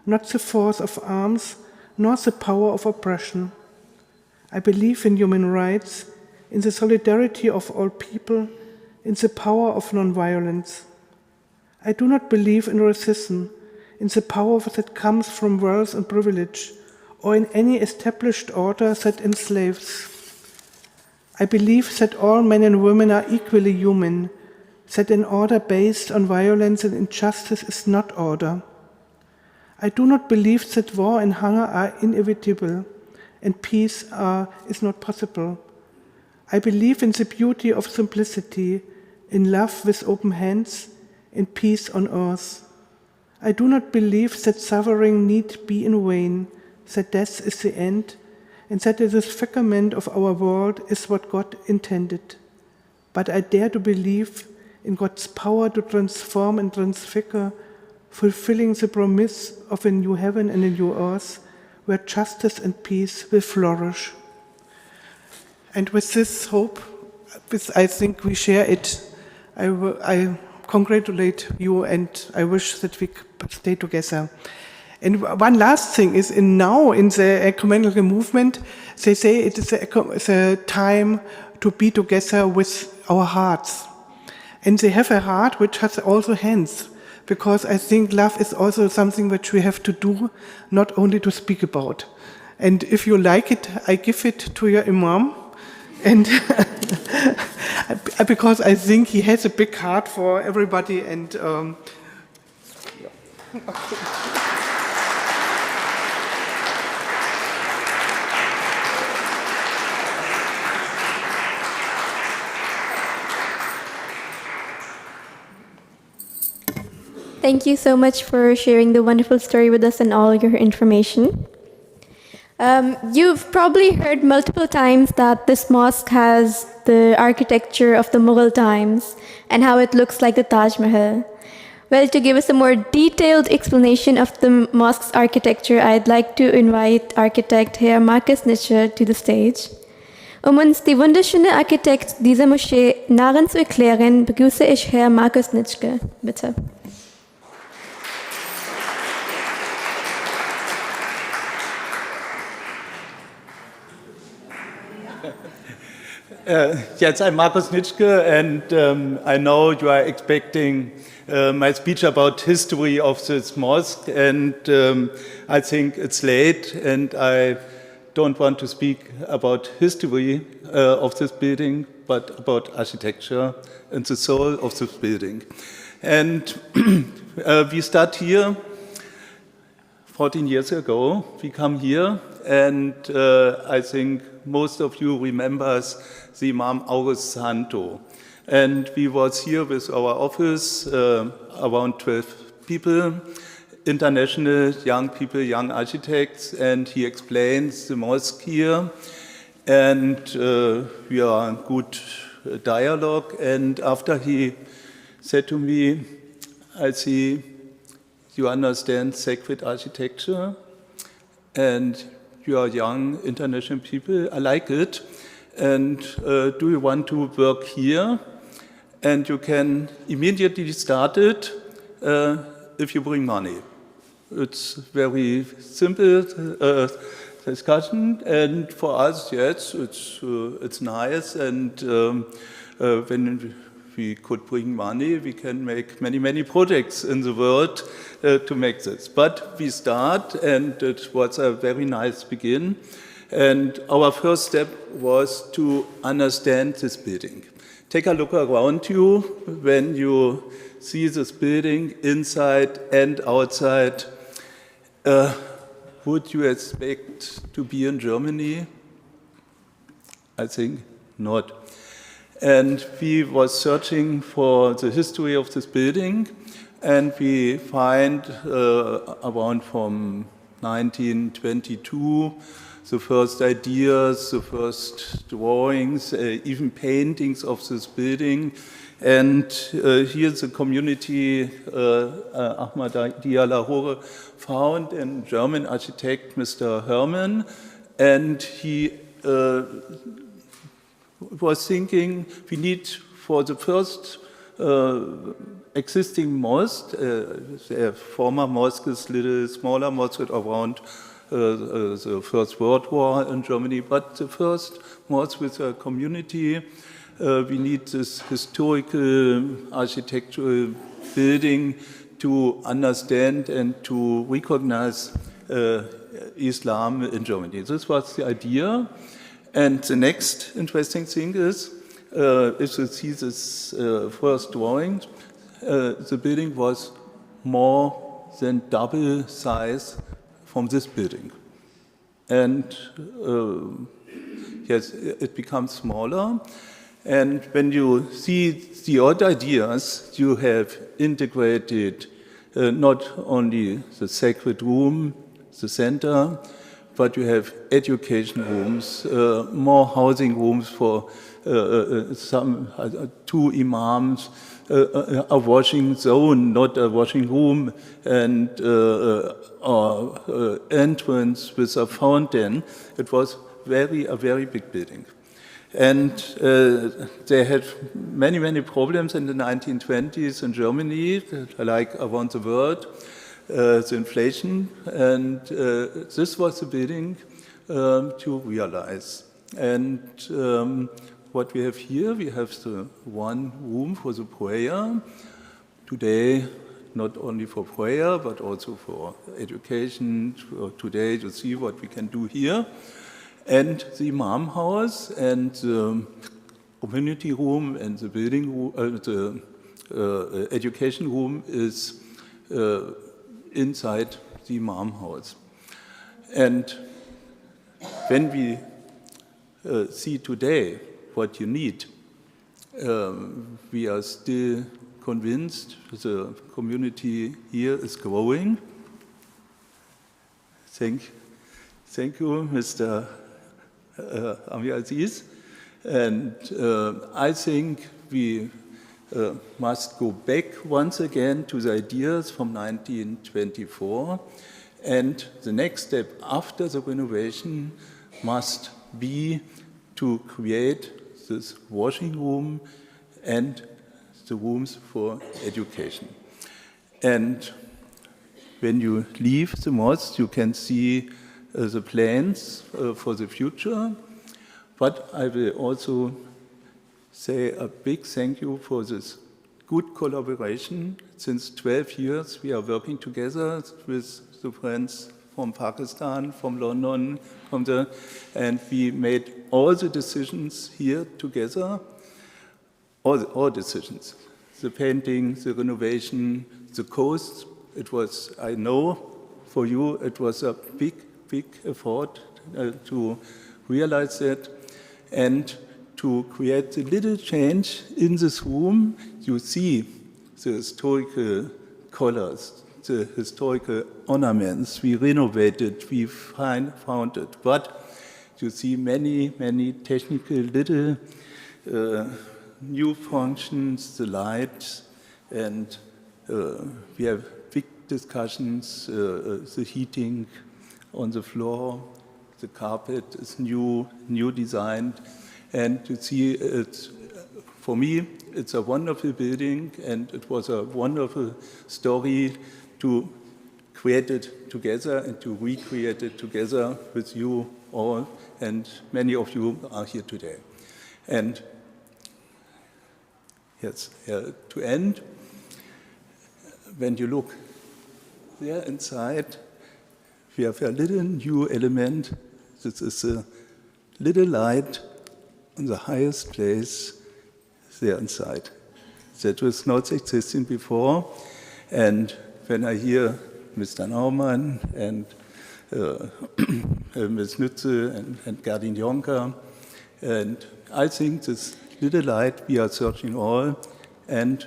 not the force of arms, nor the power of oppression. I believe in human rights, in the solidarity of all people, in the power of nonviolence. I do not believe in racism, in the power that comes from wealth and privilege, or in any established order that enslaves. I believe that all men and women are equally human, that an order based on violence and injustice is not order. I do not believe that war and hunger are inevitable and peace is not possible. I believe in the beauty of simplicity, in love with open hands, in peace on earth. I do not believe that suffering need be in vain, that death is the end, and that the disfigurement of our world is what God intended. But I dare to believe in God's power to transform and transfigure, fulfilling the promise of a new heaven and a new earth, where justice and peace will flourish. And with this hope, I think we share it. I congratulate you, and I wish that we could stay together. And one last thing is, now in the ecumenical movement, they say it is a time to be together with our hearts. And they have a heart which has also hands, because I think love is also something which we have to do, not only to speak about. And if you like it, I give it to your imam. And because I think he has a big heart for everybody. And Thank you so much for sharing the wonderful story with us and all your information. You've probably heard multiple times that this mosque has the architecture of the Mughal times and how it looks like the Taj Mahal. Well, to give us a more detailed explanation of the mosque's architecture, I'd like to invite architect Herr Markus Nitsche to the stage. Uns die wunderschöne Architekt dieser Moschee nahen zu erklären, begrüße ich Herr Markus Nitsche. Bitte. Yes, I'm Markus Nitschke, and I know you are expecting my speech about history of this mosque, and I think it's late, and I don't want to speak about history of this building, but about architecture and the soul of this building. And we start here 14 years ago. We come here, and I think most of you remembers the Imam August Santo. And we was here with our office, around 12 people, international young people, young architects, and he explains the mosque here. And we are in good dialogue. And after he said to me, I see you understand sacred architecture, and you are young international people, I like it. And do you want to work here? And you can immediately start it if you bring money. It's very simple discussion, and for us, yes, it's nice. And when we could bring money, we can make many, many projects in the world to make this. But we start, and it was a very nice begin. And our first step was to understand this building. Take a look around you when you see this building inside and outside. Would you expect to be in Germany? I think not. And we were searching for the history of this building, and we find around from 1922 the first ideas, the first drawings, even paintings of this building. And here the community Ahmadiyya Lahore found a German architect, Mr. Hermann, and he was thinking we need for the first existing mosque, the former mosque is little smaller mosque around the First World War in Germany, but the first mosque with a community, we need this historical architectural building to understand and to recognize Islam in Germany. This was the idea. And the next interesting thing is, if you see this first drawing, the building was more than double size from this building. And yes, it becomes smaller. And when you see the old ideas, you have integrated not only the sacred room, the center, but you have education rooms, more housing rooms for some two imams, a washing zone, not a washing room, and entrance with a fountain. It was a very big building. And they had many, many problems in the 1920s in Germany, like around the world, the inflation. And this was the building to realize. And what we have here, we have the one room for the prayer. Today, not only for prayer, but also for education. Today, you see what we can do here. And the Imam house and the community room and the building room, the education room is inside the Imam house. And when we see today what you need, we are still convinced the community here is growing. Thank you, Mr. Amir Aziz. And I think we must go back once again to the ideas from 1924. And the next step after the renovation must be to create this washing room and the rooms for education. And when you leave the mosque, you can see the plans for the future. But I will also say a big thank you for this good collaboration. Since 12 years, we are working together with the friends from Pakistan, from London, and we made all the decisions here together. All decisions, the painting, the renovation, the cost. It was, I know, for you, it was a big effort to realize that and to create a little change in this room. You see the historical colors, the historical ornaments. We renovated, we found it, but you see many technical little new functions, the lights, and we have big discussions, the heating on the floor, the carpet is new designed, and you see it, for me, it's a wonderful building, and it was a wonderful story to create it together and to recreate it together with you all, and many of you are here today. And yes, to end, when you look there inside, we have a little new element. This is a little light on the highest place there inside. That was not existing before. And when I hear Mr. Naumann and Ms. Nütze and Gerdin Jonker, and I think this little light we are searching all, and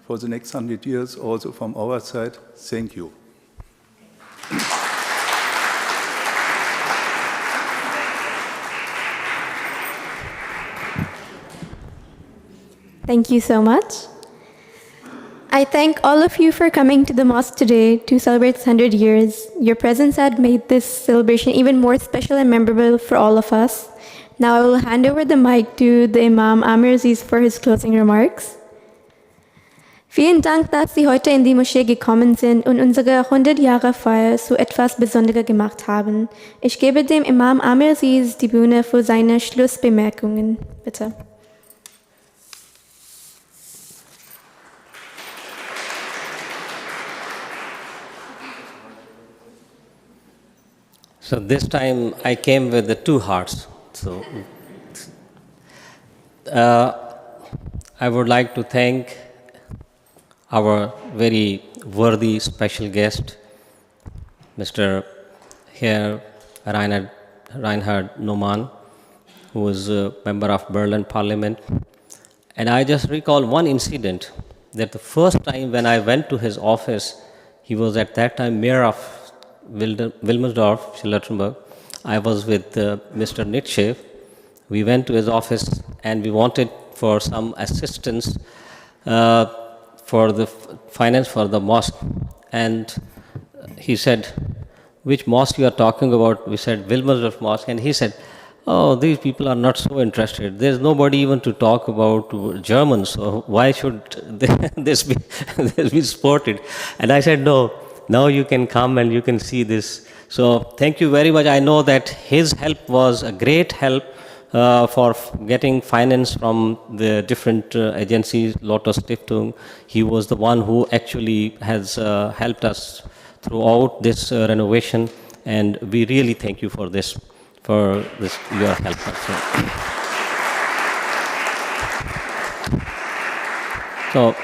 for the next 100 years also from our side, thank you. Thank you so much. I thank all of you for coming to the mosque today to celebrate 100 years. Your presence had made this celebration even more special and memorable for all of us. Now I will hand over the mic to the Imam Amir Aziz for his closing remarks. Vielen Dank, dass Sie heute in die Moschee gekommen sind und unsere 100-Jahre-Feier so etwas Besonderes gemacht haben. Ich gebe dem Imam Amir Aziz die Bühne für seine Schlussbemerkungen. Bitte. So this time I came with the two hearts. So I would like to thank our very worthy special guest, Mr. here Reinhard Naumann, who is a member of Berlin Parliament. And I just recall one incident that the first time when I went to his office, he was at that time mayor of Wilmersdorf, Charlottenburg. I was with Mr. Nietzsche. We went to his office and we wanted for some assistance for the finance for the mosque. And he said, which mosque you are talking about? We said, Wilmersdorf Mosque. And he said, oh, these people are not so interested. There's nobody even to talk about German, so why should this be supported? And I said, no, now you can come and you can see this. So thank you very much. I know that his help was a great help for getting finance from the different agencies, Lotus Stiftung. He was the one who actually has helped us throughout this renovation, and we really thank you for this, your help. So,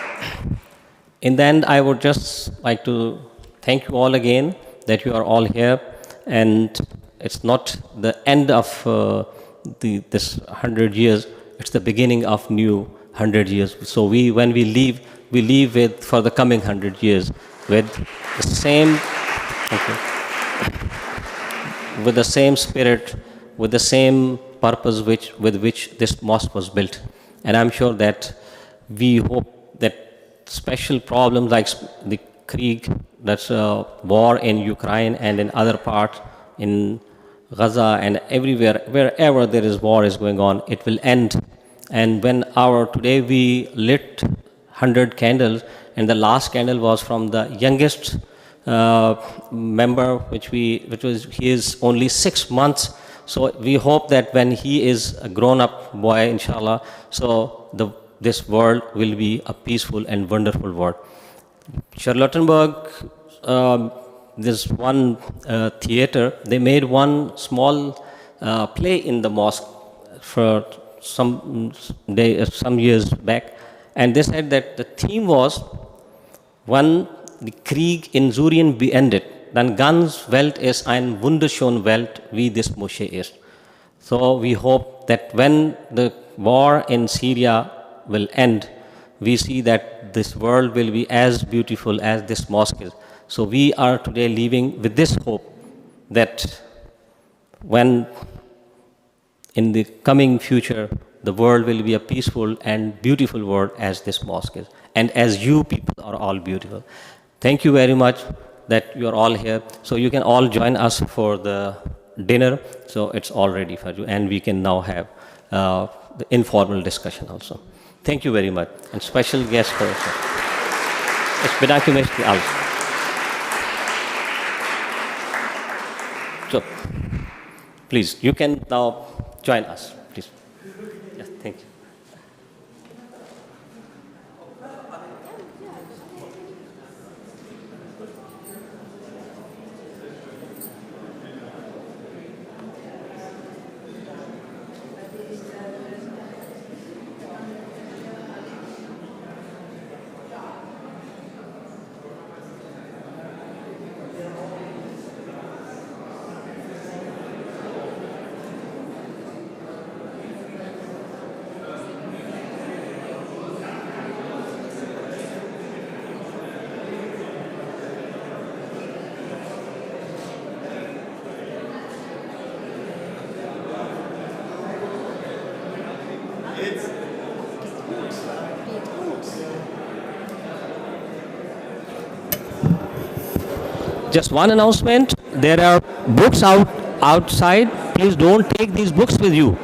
in the end, I would just like to thank you all again that you are all here, and it's not the end of this 100 years, it's the beginning of new 100 years. So when we leave with, for the coming 100 years, with the same, with the same spirit, with the same purpose with which this mosque was built. And I'm sure that we hope that special problems like the Krieg, that's war in Ukraine and in other parts, in Gaza and everywhere, wherever there is war is going on, it will end. And when today we lit 100 candles, and the last candle was from the youngest member, he is only 6 months. So we hope that when he is a grown-up boy, inshallah, so this world will be a peaceful and wonderful world. Charlottenburg, there's one theater. They made one small play in the mosque for some years back, and they said that the theme was, when the Krieg in Syrien beendet, dann ganz Welt ist ein wunderschön Welt, wie das Moschee ist. So we hope that when the war in Syria will end, we see that this world will be as beautiful as this mosque is. So we are today living with this hope that when in the coming future, the world will be a peaceful and beautiful world as this mosque is, and as you people are all beautiful. Thank you very much that you are all here. So you can all join us for the dinner. So it's all ready for you, and we can now have the informal discussion also. Thank you very much, and special guest for us. Ich bedanke mich für alles. So, please, you can now join us, please. Yes, thank you. Just one announcement, there are books outside. Please don't take these books with you.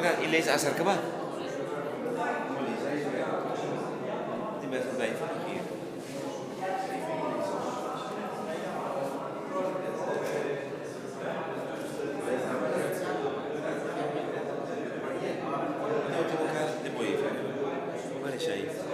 kan ilees asar ka ba? Di ba sa life here? Mali شايف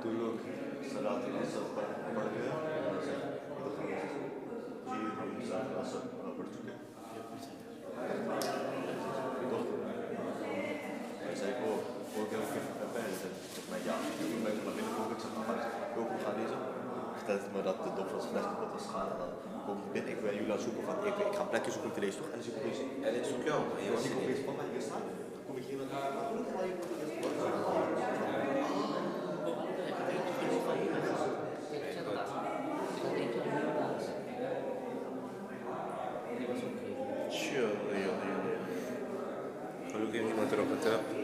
Dulu salat asal pagi, itu salat asal berjuka. Saya ook heel veel bij zijn. Maar ja, toen ben ik naar binnen gekomen, ik zeg, maar ik ook gaan lezen. Vertelde me dat de dop was slecht kapot was gegaan en dan kom ik binnen. Ik ben jullie aan het zoeken van, ik ga een plekje zoeken om te lezen toch? En dan zie ik opeens, en dit zoek jou. En je was niet opeens van mij hier staan. Dan kom ik hier naar Sure, ja. Gelukkig heeft iemand erop getrapt.